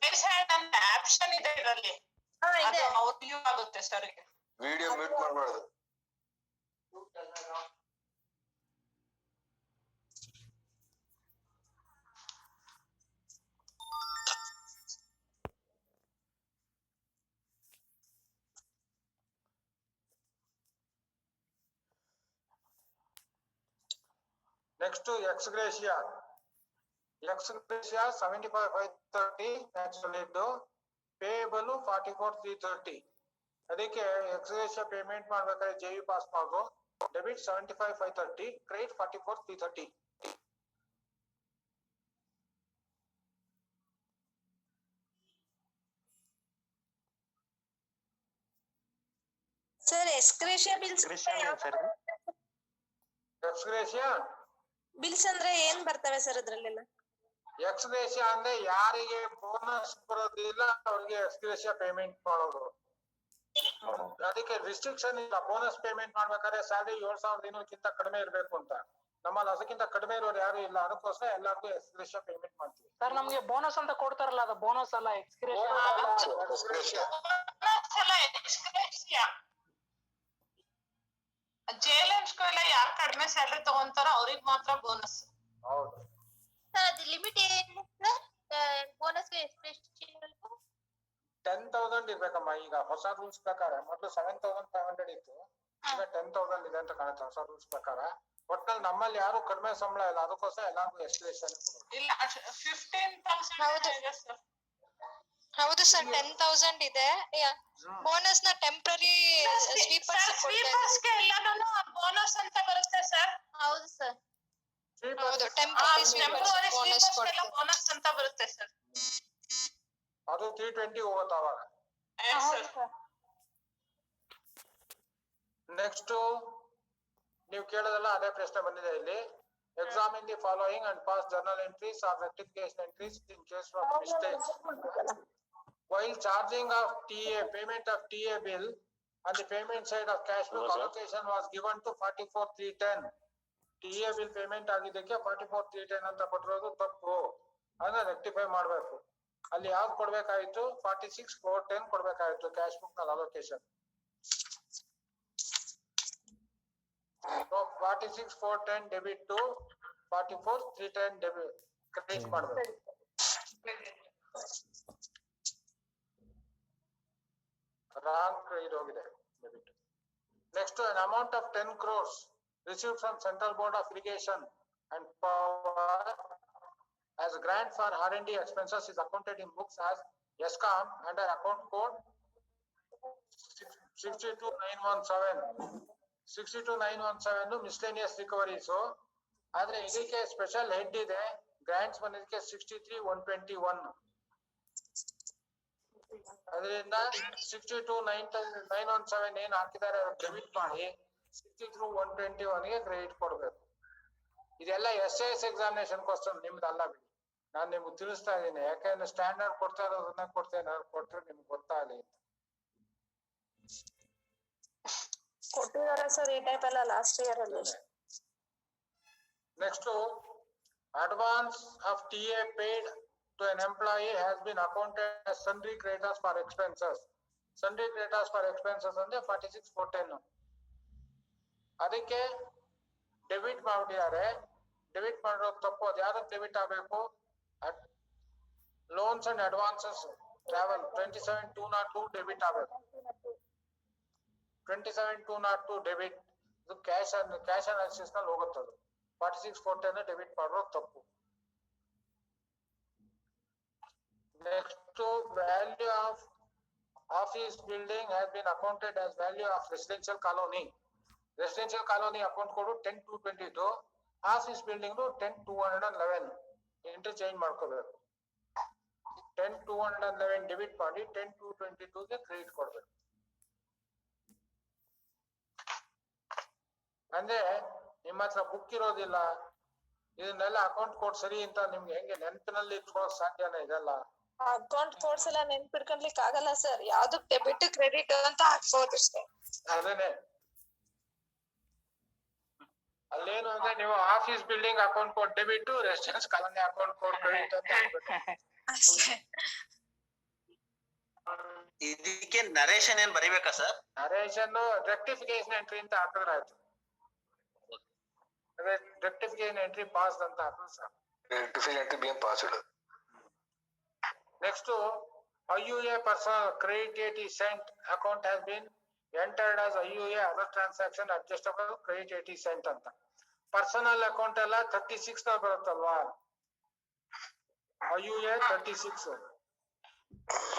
ರೈಸ್ ಹ್ಯಾಂಡ್ ಅಂತ ಆಪ್ಷನ್ ಇದೆ ಇದರಲ್ಲಿ. ಇದೆ. ಅವ್ರು ಯೂಸ್ ಆಗುತ್ತೆ ಸರ್. ವಿಡಿಯೋ ಮ್ಯೂಟ್ ಮಾಡಬಾರ್ದು. Next ex gratia. Ex gratia 75,530 natural head, payable 44,330. ಅದಕ್ಕೆ ಎಕ್ಸ್ ಗ್ರೇಷಿಯಾ ಪೇಮೆಂಟ್ ಮಾಡ್ಬೇಕಾದ್ರೆ JV ಪಾಸ್ ಮಾಡೋದು. Debit 75,530, credit 44,330. Sir ex gratia bills sir ex gratia bills ಅಂದ್ರೆ ಏನ್ ಬರ್ತವೆ ಸರ್ ಅದ್ರಲ್ಲೆಲ್ಲ? ಎಕ್ಸ್ ಗ್ರೇಷಿಯಾ ಅಂದ್ರೆ ಯಾರಿಗೆ ಬೋನಸ್ ಬರೋದಿಲ್ಲ ಅವ್ರಿಗೆ ಎಕ್ಸ್ ಗ್ರೇಷಿಯಾ ಪೇಮೆಂಟ್ ಮಾಡೋದು. ಅದಕ್ಕೆ ರಿಸ್ಟ್ರಿಕ್ಷನ್ ಇಲ್ಲ. ಬೋನಸ್ ಪೇಮೆಂಟ್ ಮಾಡ್ಬೇಕಾದ್ರೆ ಸ್ಯಾಲರಿ 7,500ಕ್ಕಿಂತ ಕಡಿಮೆ ಇರ್ಬೇಕು ಅಂತ. ನಮ್ಮಲ್ಲಿ ಅದಕ್ಕಿಂತ ಕಡಿಮೆ ಇರೋರು ಯಾರು ಇಲ್ಲ, ಅದಕ್ಕೋಸ್ಕರ ಎಲ್ಲರಿಗೂ ಎಕ್ಸ್ ಗ್ರೇಷಿಯಾ ಪೇಮೆಂಟ್ ಮಾಡ್ತೀವಿ. ಸರ್ ನಮ್ಗೆ ಬೋನಸ್ ಅಂತ ಕೊಡ್ತಾರಲ್ಲ, ಅದು ಬೋನಸ್ ಅಲ್ಲ, ಎಕ್ಸ್ಕ್ರೇಷನ್. ಬೋನಸ್ ಎಲ್ಲ ಎಕ್ಸ್ಗ್ರೇಷಿಯಾ. ಜೆಎಲ್ಎಮ್ಸ್ಗೂ ಎಲ್ಲ ಯಾರು ಕಡಿಮೆ ಸ್ಯಾಲರಿ ತಗೊಂತಾರೋ ಅವ್ರಿಗೆ ಮಾತ್ರ ಬೋನಸ್. ಹೌದು. ಸರ್ ಅದು ಲಿಮಿಟ್ ಏನು ಸರ್ ಬೋನಸ್ ಎಕ್ಸ್ಪ್ರೆಷನ್? 10,000 ಇರ್ಬೇಕಮ್ಮ. ಈಗ ಹೊಸ ರೂಲ್ಸ್ ಪ್ರಕಾರ ಮೊದಲು 7,500 ಇತ್ತು, ಈಗ 10,000 ಇದೆ ಅಂತ ಕಾಣುತ್ತೆ ಹೊಸ ರೂಲ್ಸ್ ಪ್ರಕಾರ. ಒಟ್ನಲ್ಲಿ ನಮ್ಮಲ್ಲಿ ಯಾರು ಕಡಿಮೆ ಸಂಬಳ ಇಲ್ಲ, ಅದಕ್ಕೋಸ್ಕರ ಎಲ್ಲಾರ್ಗು ಎಕ್ಸ್ಪ್ರೆಷನ್ ಇಲ್ಲ 15,000 ಇದೆ ಸರ್. ಹೌದು ಸರ್, 10,000 ಇದೆ. ಬೋನಸ್ ನ ಟೆಂಪರರಿ ಸ್ವೀಪರ್ಸ್ಗೆ ಎಲ್ಲಾನು ಬೋನಸ್ ಅಂತ ಬರುತ್ತೆ ಸರ್. ಹೌದು ಸರ್. ಹೌದು, ಟೆಂಪರರಿ ಟೆಂಪರರಿ ಬೋನಸ್ ಸ್ವೀಪರ್ಸ್ಗೆಲ್ಲ ಬೋನಸ್ ಅಂತ ಬರುತ್ತೆ ಸರ್. ಅದು 320 ಹೋಗುತ್ತೆ ಅವಾಗ. ನೆಕ್ಸ್ಟ್ ನೀವು ಕೇಳೋದಲ್ಲ ಅದೇ ಪ್ರಶ್ನೆ ಬಂದಿದೆ ಇಲ್ಲಿ. Examine the following and pass journal entries or rectification entries in case of mistakes. While charging of TA, payment of TA bill on the payment side of cash book allocation was given to 44,310. TA bill payment ಆಗಿದ್ದಕ್ಕೆ 44,310 ಅಂತ ಕೊಟ್ಟಿರೋದು ತಪ್ಪು. ಅದನ್ನ rectify ಮಾಡ್ಬೇಕು. ಅಲ್ಲಿ ಯಾವ್ದು ಕೊಡ್ಬೇಕಾಯ್ತು? 46,410 ಕೊಡ್ಬೇಕಾಯ್ತು ಕ್ಯಾಶ್ ಬುಕ್ ನಲ್ಲಿ allocation. 46,410 debit to 44,310 debit credit ಮಾಡ್ಬೇಕು. ರಾಂಗ್ ಇರೋಗಿದೆ debit. Next, an amount of 10 crores received from Central Board of Irrigation and Power as a grant for R&D expenses is accounted in books as ESCOM under account code 62917. 62917 miscellaneous recoveries. ಆದ್ರೆ ಇದಕ್ಕೆ special head ಇದೆ. Grants ಬಂದಿದ್ದಕ್ಕೆ 63,121. ಅದರಿಂದ 62,917 ಏನ್ ಹಾಕಿದ್ದಾರೆ debit ಮಾಡಿ 63,121 ಗೆ credit ಕೊಡ್ಬೇಕು. ಇದೆಲ್ಲ SAS ಎಕ್ಸಾಮಿನೇಷನ್ ಕ್ವಶನ್, ನಿಮ್ದಲ್ಲ ಬಿಡಿ. ನಾನ್ ನಿಮ್ಗೆ ತಿಳಿಸ್ತಾ ಇದ್ದೀನಿ, ಯಾಕಂದ್ರೆ ಸ್ಟ್ಯಾಂಡರ್ಡ್ ಕೊಡ್ತಾ ಇರೋದನ್ನ ಕೊಟ್ರೆ ನಿಮ್ಗೆ ಗೊತ್ತಾಗಲಿ ಅಂತ. ಕೊಟ್ಟಿದ್ದಾರೆ ಸರ್ ಈ ಟೈಪ್ ಎಲ್ಲ ಲಾಸ್ಟ್ ಇಯರ್ ಅಲ್ಲಿ. Next, advance of TA paid to an employee has been accounted as sundry creditors for expenses. Sundry creditors for expenses ಅಂದ್ರೆ 46,410. ಅದಕ್ಕೆ ಡೆಬಿಟ್ ಮಾಡಿದ್ದಾರೆ. ಡೆಬಿಟ್ ಮಾಡಿರೋದು ತಪ್ಪು. ಅದು ಯಾವ್ದಕ್ಕೆ ಡೆಬಿಟ್ ಆಗಬೇಕು? Loans and advances travel 27,202 debit ಆಗಬೇಕು. 27,202 ಡೆಬಿಟ್. ಇದು ಕ್ಯಾಶ್ ಅನಾಲಿಸಿಸ್ ನಲ್ಲಿ ಹೋಗುತ್ತದೆ. 46,410 ಡೆಬಿಟ್ ಮಾಡಿರೋದು ತಪ್ಪು. Next, value of office building has been accounted as value of residential colony. Residential colony account code 10,222. Office building 10,211. Interchange ಮಾಡ್ಕೋಬೇಕು. 10,211 ಡೆಬಿಟ್ ಮಾಡಿ 10,222 ಗೆ ಕ್ರೆಡಿಟ್ ಕೊಡ್ಬೇಕು. ಅಂದ್ರೆ ನಿಮ್ಮ ಹತ್ರ ಬುಕ್ ಇರೋದಿಲ್ಲ, ಇದನ್ನೆಲ್ಲ ಅಕೌಂಟ್ ಕೋಡ್ ಸರಿ ಅಂತ ನಿಮ್ಗೆ ಹೆಂಗೆ ನೆನಪಿನಲ್ಲಿ ಇಟ್ಕೊಳ್ಳೋಕ್ ಸಾಧ್ಯನೇ? ಇದೆಲ್ಲ ಅಕೌಂಟ್ ಕೋಡ್ಸ್ ಎಲ್ಲ ನೆನ್ಪಿಡ್ಕೊಳ್ಲಿಕ್ಕೆ ಆಗಲ್ಲ ಸರ್. ಯಾವ್ದು ಡೆಬಿಟ್ ಕ್ರೆಡಿಟ್ ಅಂತ ಹಾಕ್ಬೋದು ಅಷ್ಟೇ. ಅದೇನೆ ಅಲ್ಲೇನು ಅಂದ್ರೆ ನೀವು office building account code debit, residence colony account code credit ಅಂತ ಹಾಕ್ಬೇಕು ಅಷ್ಟೇ. ಇದಕ್ಕೆ ನರೇಶನ್ ಏನ್ ಬರಿಬೇಕಾ ಸರ್? ನರೇಶನ್ ರೆಕ್ಟಿಫಿಕೇಶನ್ ಎಂಟ್ರಿ ಅಂತ ಹಾಕಿದ್ರೆ ಆಯ್ತು. ರೆಕ್ಟಿಫಿಕೇಶನ್ ಎಂಟ್ರಿ ಪಾಸ್ ಅಂತ ಹಾಕಿದ್ರೆ ಸಾಕು. rectification entry being passed. Next, IUA personal credit date is sent. Account has been entered as IUA other transaction adjustable credit date is sent ಅಂತ. Personal account ಎಲ್ಲ 36 ನಲ್ಲಿ ಬರುತ್ತಲ್ವಾ? IUA 36,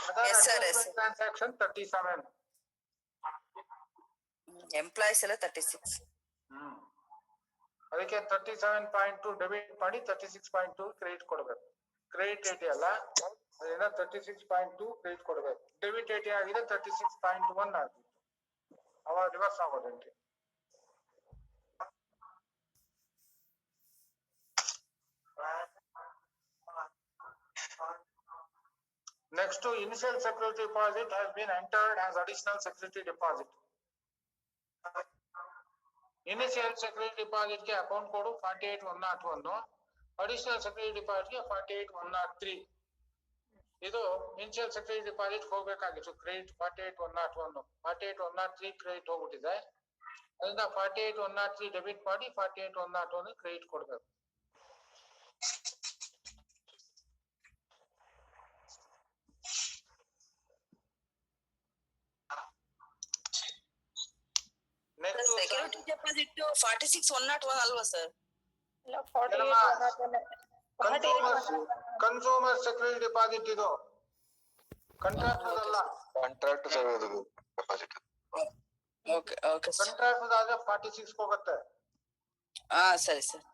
other adjustment transaction 37. Employees ಎಲ್ಲ 36. ಅದಕ್ಕೆ 37.2 debit ಮಾಡಿ 36.2 credit ಕೊಡ್ಬೇಕು. Credit eighty ಅಲ್ಲ, ಅದರಿಂದ 36.2 credit ಕೊಡ್ಬೇಕು. ಡೆಬಿಟ್ ಏಟಿ ಆಗಿದೆ 36.1 ಆಗಿತ್ತು, ಅವಾಗ reverse ಆಗೋದೇನ್ರಿ. Next to initial security deposit has been entered as additional security deposit. Initial security deposit ಗೆ account code 48101, additional security deposit ಗೆ 48103. ಇದು ಇನಿಷಿಯಲ್ ಸೆಕ್ಯೂರಿಟಿ ಡಿಪಾಸಿಟ್ ಹೋಗ್ಬೇಕಾಗಿತ್ತು ಕ್ರೆಡಿಟ್ 48101, 48103 ಕ್ರೆಡಿಟ್ ಹೋಗ್ಬಿಟ್ಟಿದೆ. ಅದರಿಂದ 48103 ಡೆಬಿಟ್ ಮಾಡಿ 48101 ಕ್ರೆಡಿಟ್ ಕೊಡ್ಬೇಕು. ನೆಕ್ಸ್ಟ್ ಸೆಕ್ಯೂರಿಟಿ ಡೆಪಾಸಿಟ್ 46,101 ಅಲ್ವಾ sir? ಇಲ್ಲ 48 ಕನ್ಸೂಮರ್ ಸೆಕ್ಯೂರಿಟಿ ಡಿಪಾಸಿಟ್ ಇದು ಕಾಂಟ್ರಾಕ್ಟ್ ಅಲ್ಲ. Contract deposit. Okay okay sir. Contract ಆದ್ರೆ 46 ಹೋಗುತ್ತೆ. ಸರಿ sir.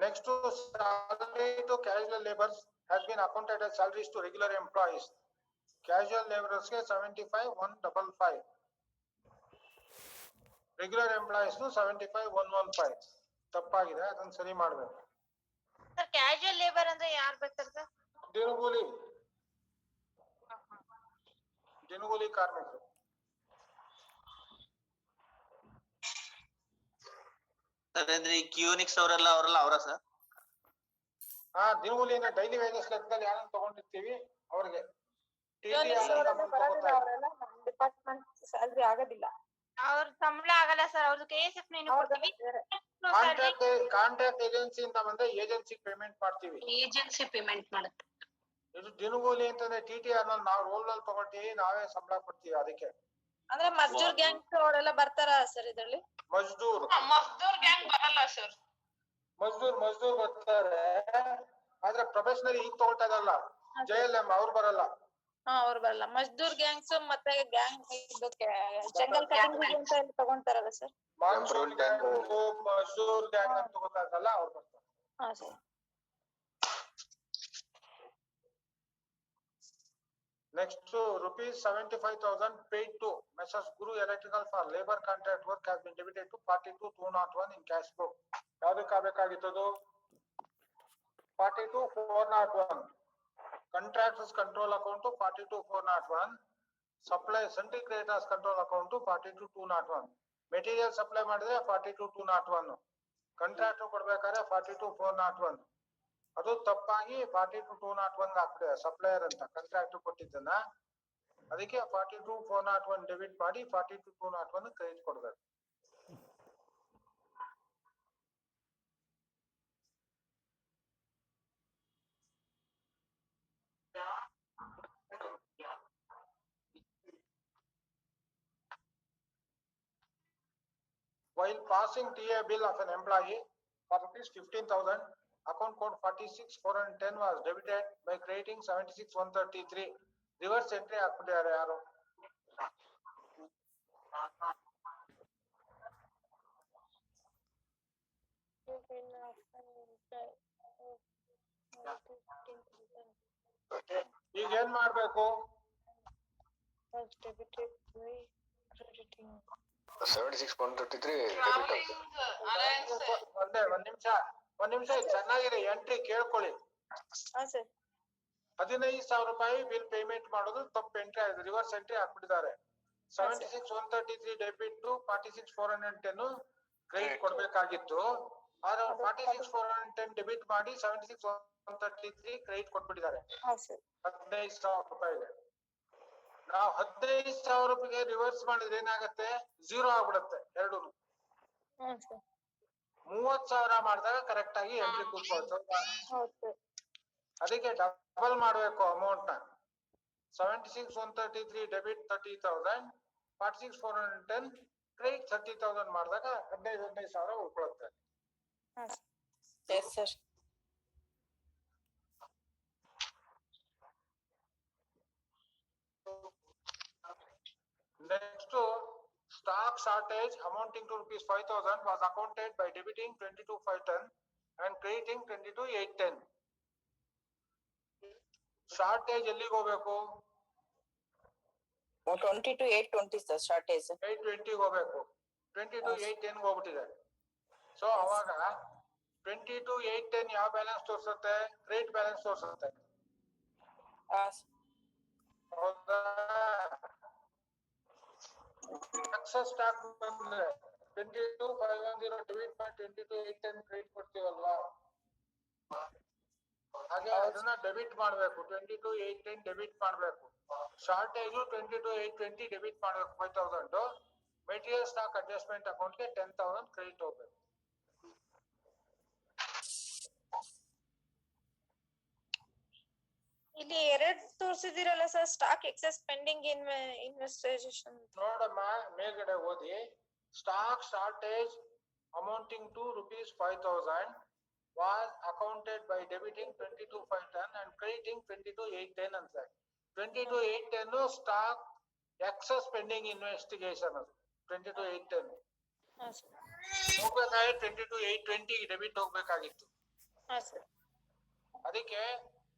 Next to salary to casual laborers has been accounted as salaries to regular employees. Casual laborers ಗೆ 75,155. Regular employees ನು 75,115. ತಪ್ಪಾಗಿದೆ, ಅದನ್ನ ಸರಿ ಮಾಡ್ಬೇಕು. ಸರ್ ಕ್ಯಾಶುಯಲ್ ಲೇಬರ್ ಅಂದ್ರೆ ಯಾರು ಬರ್ತಾರೆ ಸರ್? ದಿನಗೂಲಿ ಕಾರ್ಮಿಕರು. ಸರ್ ಅಂದ್ರೆ ಈ ಕ್ಯೂನಿಕ್ಸ್ ಅವರೆಲ್ಲ ಅವರ ಸರ್? ದಿನಗೂಲಿನ ಡೈಲಿ ವೇಜಸ್ ಲೆಕ್ಕದಲ್ಲಿ ಯಾರನ್ನ ತಗೊಂಡಿರ್ತೀವಿ ಅವ್ರಿಗೆ. ಅವರೆಲ್ಲ ಡಿಪಾರ್ಟ್ಮೆಂಟ್ ಸ್ಯಾಲರಿ ಆಗೋದಿಲ್ಲ. ಅವ್ರ ಸಂಬಳ ಆಗಲ್ಲ ಸರ್, ಅವ್ರದ್ದು KSF ಕೊಡ್ತೀವಿ. ಕಾಂಟ್ರಾಕ್ಟ್ ಏಜೆನ್ಸಿ ಇಂದ ಬಂದ್ರೆ ಏಜೆನ್ಸಿ ಪೇಮೆಂಟ್ ಮಾಡ್ತೀವಿ. ಏಜೆನ್ಸಿ ಪೇಮೆಂಟ್ ಮಾಡುತ್ತೆ. ಇದು ದಿನಗೂಲಿ ಅಂತಂದ್ರೆ TTR ನಲ್ಲಿ ನಾವು ರೋಲ್ ನಲ್ಲಿ ತಗೊಳ್ತೀವಿ, ನಾವೇ ಸಂಬಳ ಕೊಡ್ತೀವಿ. ಅದಕ್ಕೆ ಅಂದ್ರೆ ಮಜ್ದೂರ್ ಗ್ಯಾಂಗ್ ಅವರೆಲ್ಲ ಬರ್ತಾರ ಸರ್ ಇದ್ರಲ್ಲಿ? ಮಜ್ದೂರ್ ಗ್ಯಾಂಗ್ ಬರಲ್ಲ ಸರ್. ಮಜ್ದೂರ್ ಬರ್ತಾರೆ, ಆದ್ರೆ ಪ್ರೊಫೆಷನಲ್ ಈಗ ತಗೊಳ್ತಾ ಇರಲ್ಲ. JLM ಅವ್ರು ಬರಲ್ಲ. ಅವ್ರು ಬರಲ್ಲ. ಮಜ್ದೂರ್ ಗ್ಯಾಂಗ್ಸ್ ಮತ್ತೆ ಗ್ಯಾಂಗ್ ಜಂಗಲ್ ಕಟಿಂಗ್ ಅಂತ ಎಲ್ಲ ತಗೊಂತಾರಲ್ಲ ಸರ್? ಮಜ್ದೂರ್ ಗ್ಯಾಂಗ್ ಅಂತ ತಗೋತಾ ಇರಲ್ಲ, ಅವ್ರು ಬರ್ತಾರೆ. Sir. Next to rupees 75,000 paid to Messrs. Guru Electrical for labor contract work has been debited to 42,201 in cash book. ಯಾವ್ದಕ್ಕಾಗಬೇಕಾಗಿತ್ತದು? 42,401. Contractors control account 42,401. Supply Central Creditors control account 42,201. Material supply ಮಾಡಿದ್ರೆ 42,201. Contractor ಕೊಡ್ಬೇಕಾದ್ರೆ 42,401. ಅದು ತಪ್ಪಾಗಿ 42,201 ಹಾಕ್ಬಿಟ್ಟಿದೆ supplier ಅಂತ contractor ಕೊಟ್ಟಿದ್ದನ್ನ. ಅದಕ್ಕೆ 42,401 debit ಮಾಡಿ 42,201 credit ಕೊಡ್ಬೇಕು. While passing TA bill of an employee for rupees 15,000, account code 46,410 was debited by crediting 76,133. Reverse entry ಹಾಕ್ಬಿಟ್ಟಿದ್ದಾರೆ ಯಾರು? ಈಗ ಏನ್ ಮಾಡ್ಬೇಕು? 76,133 ಒಂದ್ ನಿಮಿಷ ಚೆನ್ನಾಗಿದೆ, ಎಂಟ್ರಿ ಕೇಳ್ಕೊಳ್ಳಿ. 15,000 ರೂಪಾಯಿ ಬಿಲ್ ಪೇಮೆಂಟ್ ಮಾಡೋದು ತಪ್ಪು ಎಂಟ್ರಿ ಆಗಿದೆ, ರಿವರ್ಸ್ ಎಂಟ್ರಿ ಹಾಕ್ಬಿಟ್ಟಿದ್ದಾರೆ. 76,133 ಡೆಬಿಟ್ ಟು 46,410 ಕ್ರೆಡಿಟ್ ಕೊಡ್ಬೇಕಾಗಿತ್ತು. ಆದ್ರೆ 46,410 ಡೆಬಿಟ್ ಮಾಡಿ 76,133 ಕ್ರೆಡಿಟ್ ಕೊಟ್ಬಿಟ್ಟಿದ್ದಾರೆ 15,000 ರೂಪಾಯಿಗೆ. ನಾವು 15,000 ರೂಪಾಯಿಗೆ ರಿವರ್ಸ್ ಮಾಡಿದ್ರೆ ಏನಾಗತ್ತೆ? 0 ಆಗ್ಬಿಡತ್ತೆ ಎರಡು. 30,000 ಮಾಡಿದಾಗ ಕರೆಕ್ಟ್ ಆಗಿ ಎಂಟ್ರಿ ಕೂತ್ಕೊಳ್ತು. ಅದಕ್ಕೆ ಡಬಲ್ ಮಾಡ್ಬೇಕು ಅಮೌಂಟ್ ನ. 76,133 ಡೆಬಿಟ್ 30,000, 46,410 ಕ್ರೆಡಿಟ್ 30,000 ಮಾಡಿದಾಗ 15,000 ಉಳ್ಕೊಳುತ್ತೆ. Next to stock shortage amounting to rupees 5,000 was accounted by debiting 22,510 and crediting 22,810. Shortage ಎಲ್ಲಿಗೆ ಹೋಗ್ಬೇಕು? 22,820 ಸರ್ ಶಾರ್ಟೇಜ್. 820 ಹೋಗ್ಬೇಕು, 22,810 ಹೋಗ್ಬಿಟ್ಟಿದೆ. ಸೊ ಅವಾಗ 22,810 ಯಾವ ಬ್ಯಾಲೆನ್ಸ್ ತೋರ್ಸುತ್ತೆ? ಕ್ರೆಡಿಟ್ ಬ್ಯಾಲೆನ್ಸ್ ತೋರ್ಸುತ್ತೆ. ಹೌದಾ? ಎಕ್ಸಸ್ ಸ್ಟಾಕ್ ಬಂದ್ರೆ 22,510 ಡಿವೈಡ್ ಬೈ 22,810 ಕ್ರೆಡಿಟ್ ಕೊಡ್ತೀವಲ್ವಾ? ಹಾಗೆ ಅದನ್ನ ಡೆಬಿಟ್ ಮಾಡ್ಬೇಕು. 22,810 ಡೆಬಿಟ್ ಮಾಡ್ಬೇಕು. ಶಾರ್ಟೇಜ್ 22,820 ಡೆಬಿಟ್ ಮಾಡ್ಬೇಕು 5,000. ಮೆಟೀರಿಯಲ್ ಸ್ಟಾಕ್ ಅಡ್ಜಸ್ಟ್ಮೆಂಟ್ ಅಕೌಂಟ್ಗೆ 10,000 ಕ್ರೆಡಿಟ್ ಹೋಗ್ಬೇಕು. ಇಲ್ಲಿ ಎರಡ್ ತೋರ್ಸಿದಿರಲ್ಲ sir, stock excess pending investigation. ನೋಡಮ್ಮ, ಮೇಲ್ಗಡೆ ಓದಿ. Stock shortage amounting to rupees 5,000 was accounted by debiting 22,510 and crediting 22,810 ಅಂತ. 22,810 ಸ್ಟಾಕ್ ಎಕ್ಸಸ್ ಪೆಂಡಿಂಗ್ ಇನ್ವೆಸ್ಟಿಗೇಷನ್. ಅದು 22,810 ಹಾ ಸರ್. ಹೋಗ್ಬೇಕಾದ್ರೆ 22,820 ಡೆಬಿಟ್ ಹೋಗ್ಬೇಕಾಗಿತ್ತು. ಹಾ ಸರ್. ಅದಕ್ಕೆ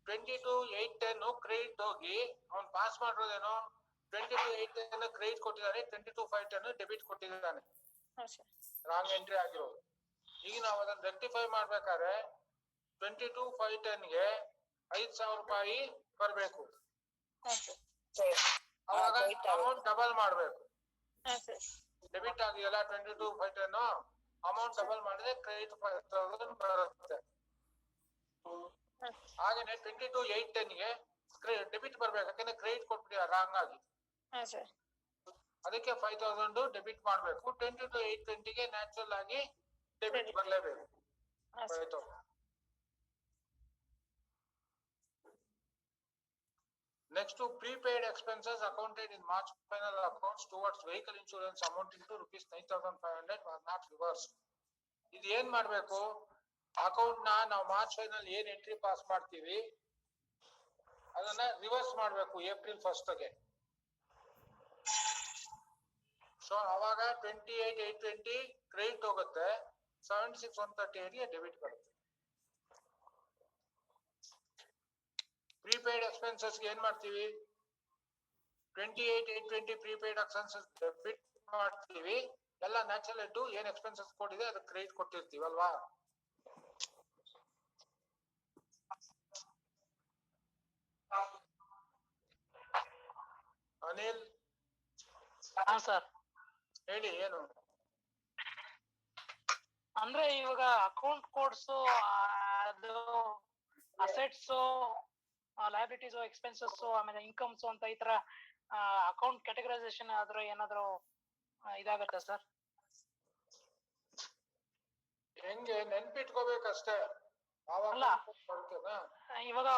22,810 ಕ್ರೆಡಿಟ್ ಹೋಗಿ ಅವ್ನು ಪಾಸ್ ಮಾಡಿರೋದೇನೋ 22,810 ಕ್ರೆಡಿಟ್ ಕೊಟ್ಟಿದ್ದಾನೆ, 22,510 ಡೆಬಿಟ್ ಕೊಟ್ಟಿದ್ದಾನೆ. ಹಾ ಸರ್. ರಾಂಗ್ ಎಂಟ್ರಿ ಆಗಿರೋದು. ಈಗ ನಾವು ಅದನ್ನ ರೆಕ್ಟಿಫೈ ಮಾಡ್ಬೇಕಾದ್ರೆ 22,510ಗೆ 5,000 ರೂಪಾಯಿ ಬರ್ಬೇಕು. ಹಾ ಸರ್. ಅವಾಗ ಅಮೌಂಟ್ ಡಬಲ್ ಮಾಡ್ಬೇಕು. ಹಾ ಸರ್. ಡೆಬಿಟ್ ಆಗಿದೆಯಲ್ಲ 22,510 ಅಮೌಂಟ್ ಡಬಲ್ ಮಾಡಿದ್ರೆ ಕ್ರೆಡಿಟ್ 5,000 ಬರುತ್ತೆ. ಹಾಗೇನೆ 22,810ಗೆ ಡೆಬಿಟ್ ಬರ್ಬೇಕು, ಯಾಕಂದ್ರೆ ಕ್ರೆಡಿಟ್ ಕೊಟ್ಬಿಟ್ಟಿದ್ದಾರೆ ರಾಂಗ್ ಆಗಿ. ಹಾ ಸರ್. ಅದಕ್ಕೆ 5,000 ಡೆಬಿಟ್ ಮಾಡ್ಬೇಕು. 22,820ಗೆ ನ್ಯಾಚುರಲ್ ಆಗಿ ಡೆಬಿಟ್ ಬರ್ಲೇಬೇಕು. ಹಾ sir. 5,000. Next to prepaid expenses accounted in March final accounts towards vehicle insurance amounting to rupees 9,500 was not reversed. ಇದು ಏನ್ ಮಾಡ್ಬೇಕು? ಅಕೌಂಟ್ ನಾವು ಮಾರ್ಚ್ ಫೈನಲ್ ಏನ್ ಎಂಟ್ರಿ ಪಾಸ್ ಮಾಡ್ತೀವಿ ಅದನ್ನ ರಿವರ್ಸ್ ಮಾಡ್ಬೇಕು ಏಪ್ರಿಲ್ 1ಗೆ. ಸೊ ಅವಾಗ 28,820 ಕ್ರೆಡಿಟ್ ಹೋಗುತ್ತೆ, 76,138ಗೆ ಡೆಬಿಟ್ ಬರುತ್ತೆ. ಪ್ರೀಪೇಯ್ಡ್ ಎಕ್ಸ್ಪೆನ್ಸಸ್ ಏನ್ ಮಾಡ್ತೀವಿ? 28,820 ಪ್ರೀಪೇಯ್ಡ್ ಎಕ್ಸ್ಪೆನ್ಸಸ್ ಡೆಬಿಟ್ ಮಾಡ್ತೀವಿ. ಎಲ್ಲ ನ್ಯಾಚುರಲ್ ಇಟ್ಟು ಏನ್ ಎಕ್ಸ್ಪೆನ್ಸಸ್ ಕೊಟ್ಟಿದೆ ಅದಕ್ಕೆ ಕ್ರೆಡಿಟ್ ಕೊಟ್ಟಿರ್ತೀವಲ್ವಾ? ಅನಿಲ್ ಹಾ ಸರ್. ಹೇಳಿ ಏನು? ಅಂದ್ರೆ ಇವಾಗ ಅಕೌಂಟ್ ಕೋಡ್ಸ್ ಅದು ಅಸೆಟ್ಸ್, ಲಯಬಿಲಿಟೀಸ್, ಎಕ್ಸ್ಪೆನ್ಸಸ್, ಆಮೇಲೆ ಇನ್ಕಮ್ಸ್ ಅಂತ ಈ ತರ ಅಕೌಂಟ್ ಕ್ಯಾಟಗರೈಸೇಷನ್ ಆದ್ರೂ ಏನಾದ್ರು ಇದಾಗತ್ತಾ ಸರ್? ಹೆಂಗೆ ನೆನ್ಪಿಟ್ಕೋಬೇಕಷ್ಟೇ. ಅಲ್ಲ, ಇವಾಗ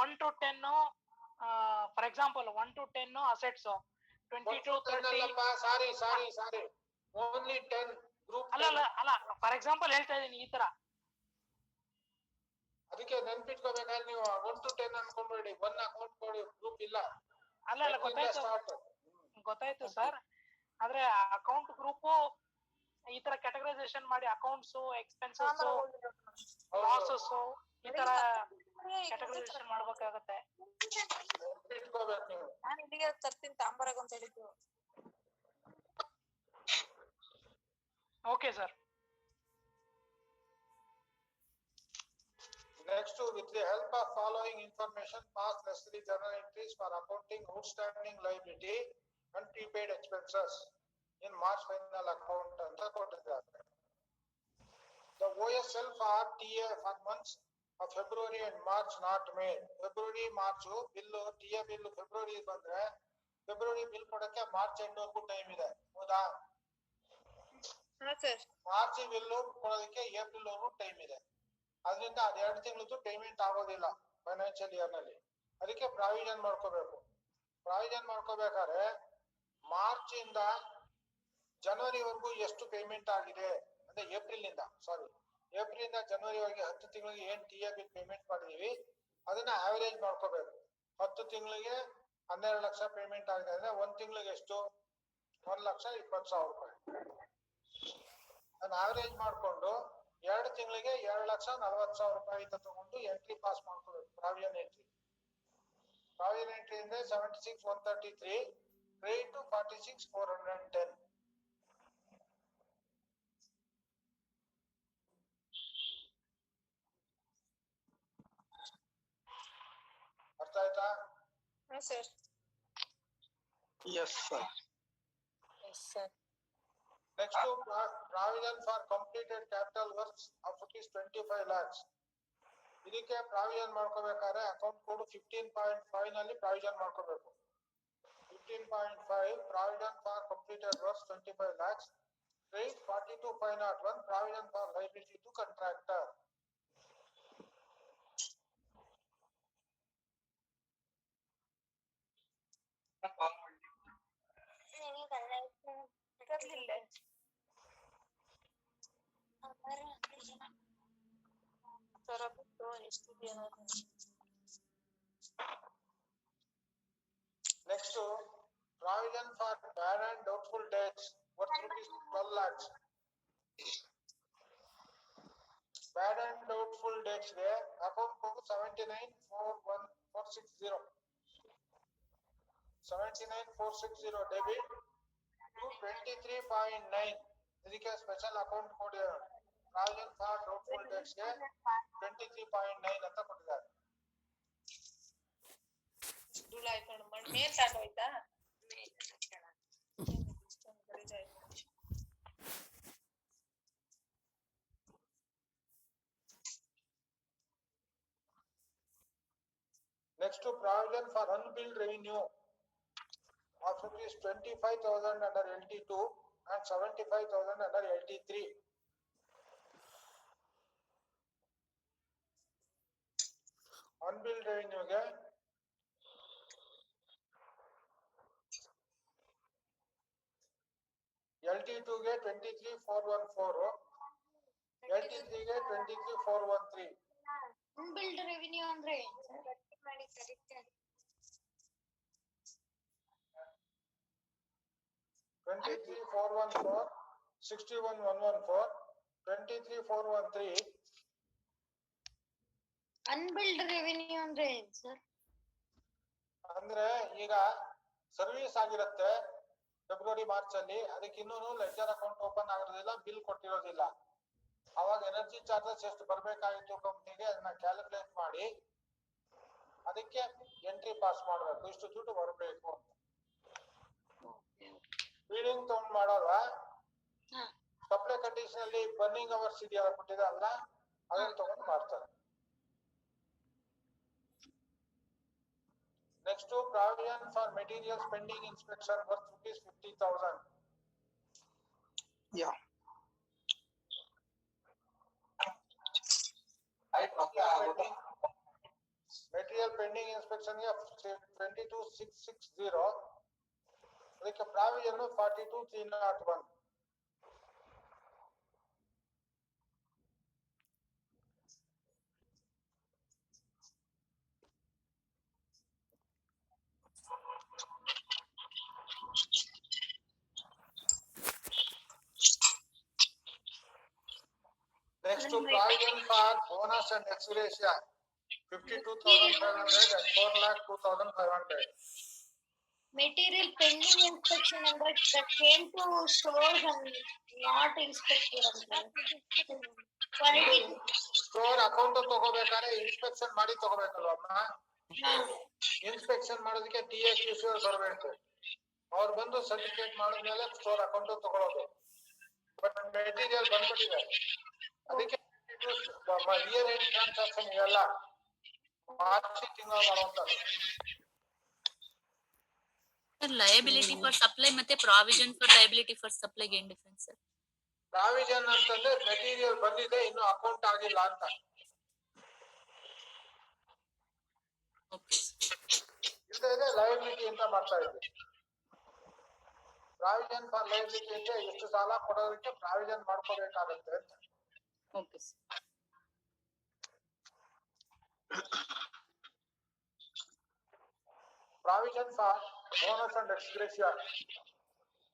1 to 10 for example 1 to 10 assets, 20 to 30. Sorry only 10 group. ಅಲ್ಲ ಫಾರ್ ಎಕ್ಸಾಂಪಲ್ ಹೇಳ್ತಾ ಇದೀನಿ ಈ ತರ. ಅದಕ್ಕೆ ನೆನ್ಪಿಟ್ಕೋಬೇಕಾದ್ರೆ ನೀವು 1 to 10 ಅನ್ಕೊಂಡ್ಬೇಡಿ. 1 ಅಕೌಂಟ್ ಕೊಡಿ, ಗ್ರೂಪ್ ಇಲ್ಲ. ಅಲ್ಲ ಗೊತ್ತಾಯ್ತು ಸರ್. ಆದ್ರೆ ಅಕೌಂಟ್ ಗ್ರೂಪ್ ಈ ತರ ಕ್ಯಾಟಗರೈಸೇಷನ್ ಮಾಡಿ ಅಕೌಂಟ್ಸ್, ಎಕ್ಸ್ಪೆನ್ಸಸ್, ಲಾಸಸ್ ಈ ತರ ಕ್ಯಾಟಗರೈಸೇಷನ್ ಮಾಡ್ಬೇಕಾಗತ್ತೆ. ನೆನ್ಪಿಟ್ಕೋಬೇಕು ನೀವು. ನಾನು ಇಲ್ಲಿಗೆ ತರ್ತೀನಿ ತಾಂಬರಾಗ ಅಂತ ಹೇಳಿದ್ದು. Okay sir. Next, with the help of following information, pass necessary journal entries for accounting outstanding liability and prepaid expenses in March final account ಅಂತ ಕೊಟ್ಟಿದ್ದಾರೆ. The OSL for TA for months of February and March not made. February, March bill, TA bill February ಬಂದ್ರೆ February bill ಕೊಡಕ್ಕೆ March ಎಂಡ್ವರೆಗೂ time ಇದೆ, ಹೌದಾ? ಹಾ sir. March bill ಕೊಡೋದಕ್ಕೆ April ವರೆಗೂ time ಇದೆ. ಅದರಿಂದ ಅದ್ 2 ತಿಂಗಳದ್ದು ಪೇಮೆಂಟ್ ಆಗೋದಿಲ್ಲ ಫೈನಾನ್ಷಿಯಲ್ ಇಯರ್ ನಲ್ಲಿ. ಅದಕ್ಕೆ ಪ್ರಾವಿಷನ್ ಮಾಡ್ಕೋಬೇಕು. ಪ್ರಾವಿಷನ್ ಮಾಡ್ಕೋಬೇಕಾದ್ರೆ ಮಾರ್ಚ್ ಇಂದ ಜನವರಿವರೆಗೂ ಎಷ್ಟು ಪೇಮೆಂಟ್ ಆಗಿದೆ ಅಂದ್ರೆ ಏಪ್ರಿಲ್ ಇಂದ ಜನವರಿವರೆಗೆ 10 ತಿಂಗಳಿಗೆ ಏನ್ ಟಿ ಎ ಬಿಲ್ ಪೇಮೆಂಟ್ ಮಾಡಿದೀವಿ ಅದನ್ನ ಆವರೇಜ್ ಮಾಡ್ಕೋಬೇಕು. 10 ತಿಂಗಳಿಗೆ 12 ಲಕ್ಷ ಪೇಮೆಂಟ್ ಆಗಿದೆ ಅಂದ್ರೆ 1 ತಿಂಗಳಿಗೆ ಎಷ್ಟು? 1,20,000 ರೂಪಾಯಿ. ಅದನ್ನ ಆವರೇಜ್ ಮಾಡ್ಕೊಂಡು 2 ತಿಂಗಳಿಗೆ 2,40,000 ರೂಪಾಯಿ ತಗೊಂಡು ಎಂಟ್ರಿ ಪಾಸ್ ಮಾಡ್ಕೋಬೇಕು. ಪ್ರಾವಿಷನ್ ಎಂಟ್ರಿ ಇಂದ 76,133 credit to 46,410. sir. Yes, sir. Yes, sir. Next to provision for completed capital works of rupees 25 lakhs. ಇದಕ್ಕೆ ಪ್ರಾವಿಷನ್ ಮಾಡ್ಕೋಬೇಕಾದ್ರೆ ಅಕೌಂಟ್ ಕೋಡ್ 15.5 ನಲ್ಲಿ ಪ್ರಾವಿಷನ್ ಮಾಡ್ಕೋಬೇಕು. 15.5 provision for completed works 25 lakhs. 42.501 provision for liability to contractor. Next to provision for bad and doubtful debts worth rupees 12 lakhs. Bad and doubtful debts ಗೆ account code 794160. 79460 debit to 23.9. ಇದಕ್ಕೆ special account code provision for doubtful debts ಗೆ 23.9 ಅಂತ ಕೊಟ್ಟಿದ್ದಾರೆ. ಧೂಳ ಆಯ್ತು ನೋಡು ಮೇಲ್ ತಾಂಡ್ ಹೋಯ್ತಾ Next to provision for unbilled revenue of rupees 25,000 under LT2 and 75,000 under LT3. Unbilled revenue ಗೆ LT2 ಗೆ 23,414, LT3 ಗೆ 23,413. Unbilled revenue ಅಂದ್ರೆ 23,414, 61,114, 23,413. ಅನ್ಬಿಲ್ಡ್ ರೆವಿನ್ಯೂ ಅಂದ್ರೆ ಏನ್ ಸರ್? ಅಂದ್ರೆ ಈಗ ಸರ್ವಿಸ್ ಆಗಿರುತ್ತೆ ಫೆಬ್ರವರಿ ಮಾರ್ಚ್ ಅಲ್ಲಿ, ಅದಕ್ಕೆ ಇನ್ನೂ ಲೆಡ್ಜರ್ ಅಕೌಂಟ್ ಓಪನ್ ಆಗಿರೋದಿಲ್ಲ, ಬಿಲ್ ಕೊಟ್ಟಿರೋದಿಲ್ಲ. ಅವಾಗ ಎನರ್ಜಿ ಚಾರ್ಜಸ್ ಎಷ್ಟು ಬರ್ಬೇಕಾಗಿತ್ತು ಕಂಪ್ನಿಗೆ ಅದನ್ನ ಕ್ಯಾಲ್ಕುಲೇಟ್ ಮಾಡಿ ಅದಕ್ಕೆ ಎಂಟ್ರಿ ಪಾಸ್ ಮಾಡ್ಬೇಕು, ಇಷ್ಟು ದುಡ್ಡು ಬರಬೇಕು ಅಂತ. ರೀಡಿಂಗ್ ತಗೊಂಡ್ ಮಾಡೋಲ್ಲ, ಸಪ್ಲೈ ಕಂಡೀಷನ್ ಅಲ್ಲಿ ಬರ್ನಿಂಗ್ ಅವರ್ಸ್ ಇದೆಯಲ್ಲ ಕೊಟ್ಟಿದೆ ಅಲ್ಲ, ಅದನ್ನ ತಗೊಂಡು ಮಾಡ್ತಾರೆ. Next to provision for materials pending inspection worth rupees 50,000. Yeah. Material pending inspection ಗೆ 22,660. ಅದಕ್ಕೆ provision 42,301. Next to provision for bonus and ex gratia 52,500 and 4,02,500. Material pending inspection ಅಂದ್ರೆ that came to stores and not inspected ಅಂತ. Quality store account ತಗೋಬೇಕಾದ್ರೆ inspection ಮಾಡಿ ತಗೋಬೇಕಲ್ವಮ್ಮ. Inspection ಮಾಡೋದಕ್ಕೆ TSTC ಬರಬೇಕು, ಅವ್ರು ಬಂದು ಸರ್ಟಿಫಿಕೇಟ್ ಮಾಡಿದ್ಮೇಲೆ ಸ್ಟೋರ್ ಅಕೌಂಟ್ ತಗೊಳ್ಳೋದು. ಬಟ್ ಮೆಟೀರಿಯಲ್ ಬಂದ್ಬಿಟ್ಟಿದೆ, ಅದಕ್ಕೆ ಇಯರ್ ಎಂಡ್ ಟ್ರಾನ್ಸಾಕ್ಷನ್ ಇವೆಲ್ಲ ಮಾರ್ಚ್ ತಿಂಗಳು ಮಾಡುವಂತದ್ದು. ಲಯಬಿಲಿಟಿ ಫಾರ್ ಸಪ್ಲೈ ಮತ್ತೆ ಪ್ರಾವಿಷನ್ ಫಾರ್ ಲಯಬಿಲಿಟಿ ಫಾರ್ ಸಪ್ಲೈಗೆ ಏನ್ ಡಿಫರೆನ್ಸ್ ಸರ್? ಪ್ರಾವಿಷನ್ ಅಂತಂದ್ರೆ ಮೆಟೀರಿಯಲ್ ಬಂದಿದೆ ಇನ್ನು ಅಕೌಂಟ್ ಆಗಿಲ್ಲ ಅಂತ. ಇಲ್ಲದೆ ಲಯಬಿಲಿಟಿ ಅಂತ ಮಾಡ್ತಾ ಇದ್ವಿ. ಪ್ರಾವಿಷನ್ ಫಾರ್ ಲಯಬಿಲಿಟಿ ಅಂದ್ರೆ ಎಷ್ಟು ಸಾಲ ಕೊಡೋದಕ್ಕೆ ಪ್ರಾವಿಷನ್ ಮಾಡ್ಕೋಬೇಕಾಗುತ್ತೆ ಅಂತ. Okay sir. Provision for bonus and ex gratia.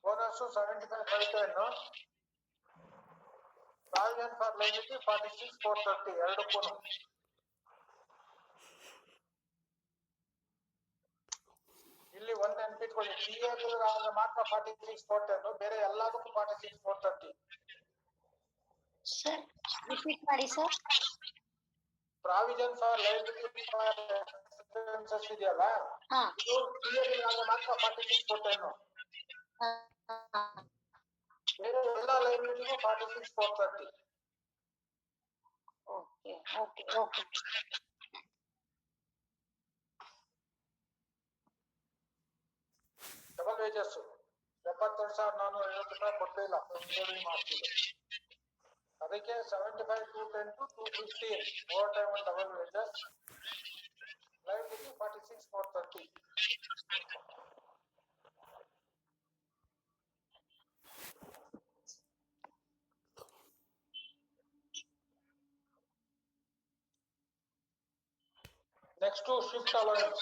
Bonus 75,510. Provision for liability 46,430. ಎರಡಕ್ಕೂ ಇಲ್ಲಿ ಒಂದು ನೆನಪಿಟ್ಕೊಳ್ಳಿ, TAL ಮಾತ್ರ 46,410, ಬೇರೆ ಎಲ್ಲದಕ್ಕೂ 46,430. ಸರ್ ರಿಪೀಟ್ ಮಾಡಿ sir. Provision for liability for expenses ಇದೆಯಲ್ಲ ಹಾ ಇದು ಟಿಎ ಮಾತ್ರ 46,410. ಬೇರೆ ಎಲ್ಲ ಲೈಬ್ರರಿಗೂ 46,430. Okay okay okay double wages 72,450 ರೂಪಾಯಿ ಕೊಡ್ಲಿಲ್ಲ ಇಂಕ್ಲೂಡಿಂಗ್ ಮಾಡ್ತಿದ್ದೆ. ಅದಕ್ಕೆ 75,210 to 215 over time and double wages. Library 46,430. Next to shift allowance.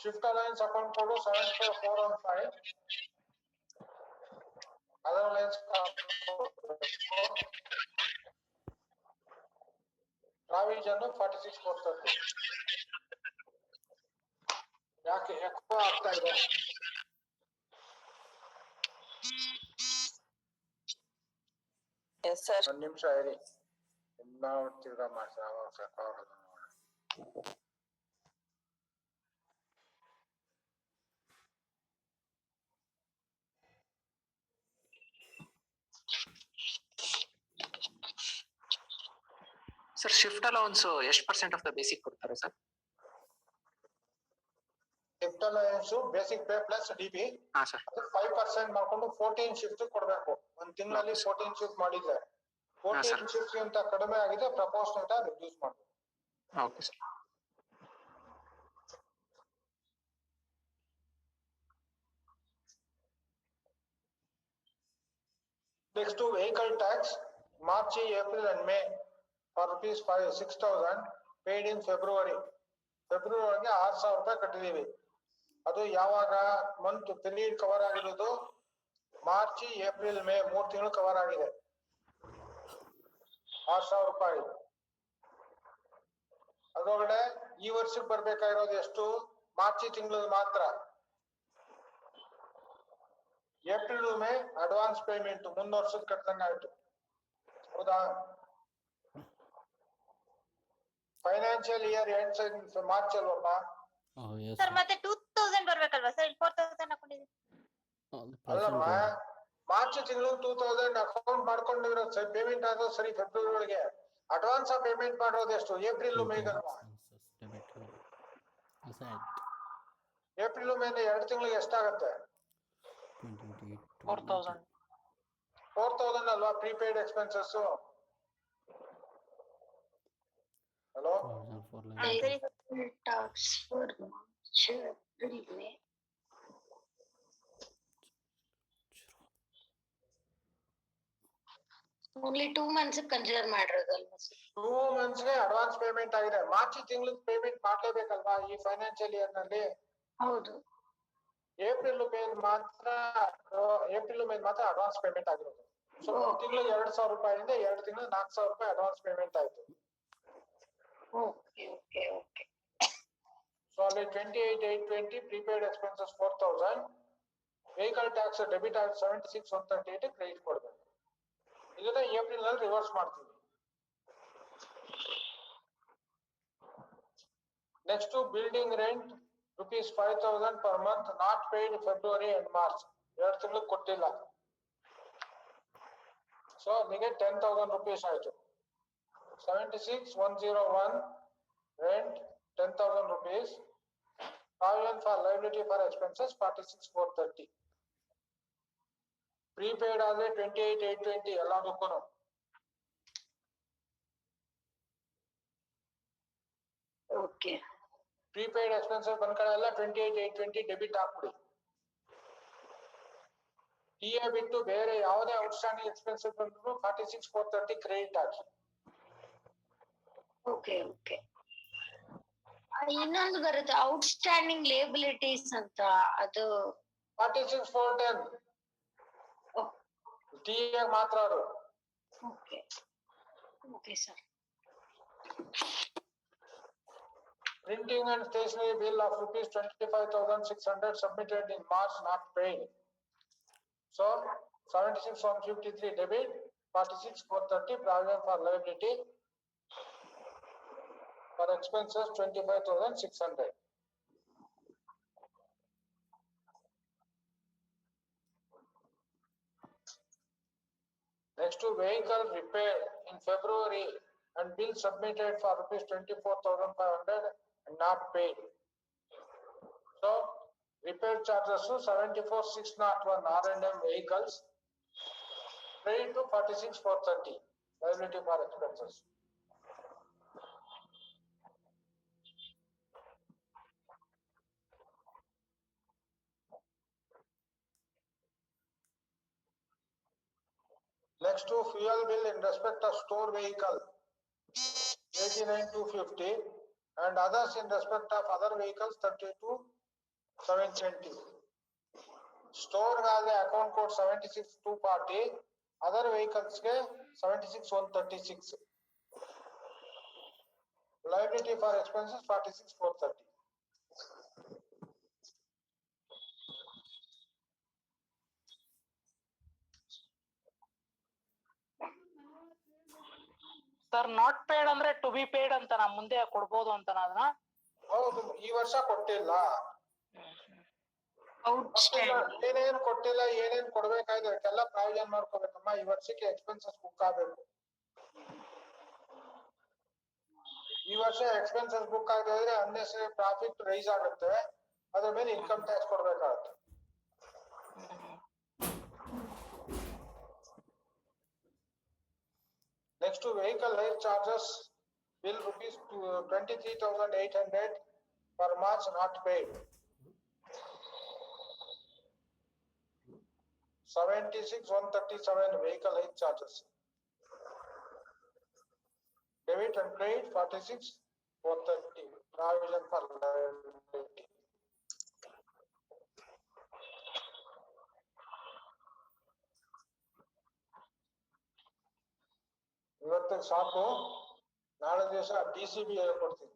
Shift allowance account code 75415. Other allowance provision 46,430. ಯಾಕೆ ఎక్కువ ಆಗ್ತಾ ಇದೆ? Yes, sir. ಒಂದು ನಿಮಿಷ ಇರಿ. ಎಲ್ಲ ತಿರ್ಗಾ ಸಾಕಾಗಲ್ಲ. ಸರ್ ಶಿಫ್ಟ್ ಅಲೌನ್ಸ್ ಎಷ್ಟು ಪರ್ಸೆಂಟ್ ಆಫ್ ದ ಬೇಸಿಕ್ ಕೊಡ್ತಾರೆ sir? Shift allowance basic pay plus dB. ಹಾ ಸರ್. 5% ಮಾಡ್ಕೊಂಡು 14 ಶಿಫ್ಟ್ ಕೊಡ್ಬೇಕು. ಒಂದ್ ತಿಂಗಳಲ್ಲಿ 14 ಶಿಫ್ಟ್ ಮಾಡಿದ್ರೆ 14 ಶಿಫ್ಟ್ ಗಿಂತ ಕಡಿಮೆ ಆಗಿದೆ ಪ್ರಪೋರ್ಷನೇಟ್ ಆಗಿ ರಿಡ್ಯೂಸ್ ಮಾಡ್ಬೇಕು. Okay sir. Next to vehicle tax, March, April and May for rupees 6,000 paid in February. ಫೆಬ್ರವರಿಗೆ 6,000 ರೂಪಾಯಿ ಕಟ್ಟಿದೀವಿ. ಅದು ಯಾವಾಗ ಮಂತ್ ಪೀರಿಯಡ್ ಕವರ್ ಆಗಿರೋದು? ಮಾರ್ಚ್, ಏಪ್ರಿಲ್, ಮೇ 3 ತಿಂಗಳು ಕವರ್ ಆಗಿದೆ. 6,000 ರೂಪಾಯಿ. ಅದರೊಳಗಡೆ ಈ ವರ್ಷಕ್ಕೆ ಬರ್ಬೇಕಾಗಿರೋದು ಎಷ್ಟು? ಮಾರ್ಚ್ ತಿಂಗಳು ಮಾತ್ರ. ಏಪ್ರಿಲ್ ಮೇ ಅಡ್ವಾನ್ಸ್ ಪೇಮೆಂಟ್ 3 ವರ್ಷದ ಕಟ್ಟದಂಗ ಆಯ್ತು. ಹೌದಾ? ಫೈನಾನ್ಷಿಯಲ್ ಇಯರ್ ಎಂಡ್ ಮಾರ್ಚ್ ಅಲ್ವಪ್ಪ? ಸರ್ ಮತ್ತೆ 2,000 ಬರ್ಬೇಕಲ್ವಾ ಸರ್? 4,000 ಹಾಕೊಂಡಿದ್ದೀವಿ. ಅಲ್ಲಮ್ಮ, ಮಾರ್ಚ್ ತಿಂಗಳು 2,000 ಅಕೌಂಟ್ ಮಾಡ್ಕೊಂಡಿರೋ ಪೇಮೆಂಟ್ ಆದ್ರೂ ಸರಿ. ಫೆಬ್ರವರಿ ಒಳಗೆ ಅಡ್ವಾನ್ಸ್ ಪೇಮೆಂಟ್ ಮಾಡೋದು ಎಷ್ಟು? ಏಪ್ರಿಲ್ ಮೇಗಲ್ವಾ? ಏಪ್ರಿಲ್ ಮೇಲೆ 2 ತಿಂಗಳಿಗೆ ಎಷ್ಟಾಗತ್ತೆ? 4,000 ಅಲ್ವಾ prepaid expenses? Hello, only 2 months consider ಮಾಡಿರೋದಲ್ವಾ ಸರ್? 2 ಮಂತ್ಸ್ಗೆ ಅಡ್ವಾನ್ಸ್ ಪೇಮೆಂಟ್ ಆಗಿದೆ. ಮಾರ್ಚ್ ತಿಂಗಳಿಗೆ ಪೇಮೆಂಟ್ ಮಾಡ್ಲೇಬೇಕಲ್ವಾ ಈ ಫೈನಾನ್ಷಿಯಲ್ ಇಯರ್ ನಲ್ಲಿ? ಹೌದು. ಏಪ್ರಿಲ್ ಮೇಲೆ ಮಾತ್ರ ಅಡ್ವಾನ್ಸ್ ಪೇಮೆಂಟ್ ಆಗಿರೋದು. ಸೊ ತಿಂಗಳಿಗೆ 2,000 ರೂಪಾಯಿಂದ 2 ತಿಂಗಳು 4,000 ರೂಪಾಯಿ ಅಡ್ವಾನ್ಸ್ ಪೇಮೆಂಟ್ ಆಯ್ತು. Okay okay okay. ಸೊ ಅಲ್ಲಿ 28,820 prepaid expenses 4,000. Vehicle tax debit ಆಗಿ 76,138 ಕ್ರೆಡಿಟ್ ಕೊಡ್ಬೇಕು. ಇದನ್ನ ಏಪ್ರಿಲ್ ನಲ್ಲಿ ರಿವರ್ಸ್ ಮಾಡ್ತೀವಿ. Next to building rent rupees 5,000 per month not paid February and March. 2 ತಿಂಗಳು ಕೊಟ್ಟಿಲ್ಲ. ಸೊ ನಿಮಗೆ 10,000 rupees ಆಯ್ತು. 76,101 rent 10,000 rupees. Provision for liability for expenses 46,430. Prepaid ಆದ್ರೆ 28,820 ಎಲ್ಲದಕ್ಕೂ. ಓಕೆ. ಪ್ರೀಪೇಯ್ಡ್ ಎಕ್ಸ್ಪೆನ್ಸಸ್ ಬಂದ ಕಡೆ ಎಲ್ಲ 28,820 ಡೆಬಿಟ್ ಹಾಕ್ಬಿಡಿ. ಟಿಎ ಬಿಟ್ಟು ಬೇರೆ ಯಾವುದೇ ಔಟ್ಸ್ಟ್ಯಾಂಡಿಂಗ್ ಎಕ್ಸ್ಪೆನ್ಸಸ್ ಬಂದ್ರು 46,430 ಕ್ರೆಡಿಟ್ ಹಾಕಿ. Okay okay. ಇನ್ನೊಂದು ಬರುತ್ತೆ ಔಟ್ಸ್ಟ್ಯಾಂಡಿಂಗ್ ಲೇಬಿಲಿಟೀಸ್ ಅಂತ, ಅದು 46,410 ಟಿಎ ಮಾತ್ರ ಅದು. Okay okay sir. Printing and stationery bill of rupees 25,600 submitted in March not paid. So 76,153 debit, 46,430 provision for liability for expenses 25,600. Next to vehicle repair in February and bill submitted for rupees 24,500 and not paid. So repair charges to 74,601 R&M vehicles, paid to 46,430 liability for expenses. Next to fuel bill in respect of store vehicle 89,250 and others in respect of other vehicles 32,720. Store ಗಾಗೆ account code 76,240, other vehicles ಗೆ 76,136. Liability for expenses 46,430. Sir not paid ಅಂದ್ರೆ to B paid ಅಂತ ನಾ ಮುಂದೆ ಕೊಡ್ಬೋದು ಅಂತ ಅದನ್ನ. ಹೌದು, ಈ ವರ್ಷ ಕೊಟ್ಟಿಲ್ಲ. ಏನೇನ್ ಕೊಟ್ಟಿಲ್ಲ, ಏನೇನ್ ಕೊಡ್ಬೇಕಾಯ್ತು ಅದಕ್ಕೆಲ್ಲ ಪ್ರಾವಿಷನ್ ಮಾಡ್ಕೋಬೇಕಮ್ಮ. ಈ ವರ್ಷಕ್ಕೆ ಎಕ್ಸ್ಪೆನ್ಸಸ್ ಬುಕ್ ಆಗ್ಬೇಕು. ಈ ವರ್ಷ ಎಕ್ಸ್ಪೆನ್ಸಸ್ ಬುಕ್ ಆಗದಿದ್ರೆ ಅನ್ನೆಸರಿ ಪ್ರಾಫಿಟ್ ರೈಸ್ ಆಗುತ್ತೆ, ಅದ್ರ ಮೇಲೆ ಇನ್ಕಮ್ ಟ್ಯಾಕ್ಸ್ ಕೊಡ್ಬೇಕಾಗುತ್ತೆ. Next to vehicle hire charges, bill rupees 23,800 for March not paid. 76,137 vehicle hire charges. Debit and credit 46,430 provision for liability. ಇವತ್ತಿಗೆ ಸಾಕು, ನಾಳೆ ದಿವಸ DCB ಹೇಳ್ಕೊಡ್ತೀನಿ.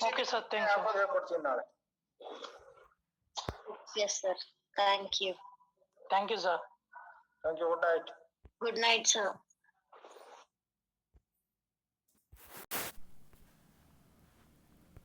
Okay, sir. Thank you. ಹೇಳ್ಕೊಡ್ತೀನಿ ನಾಳೆ. Yes, sir. Thank you. Thank you, sir. Thank you. Good night. Good night, sir.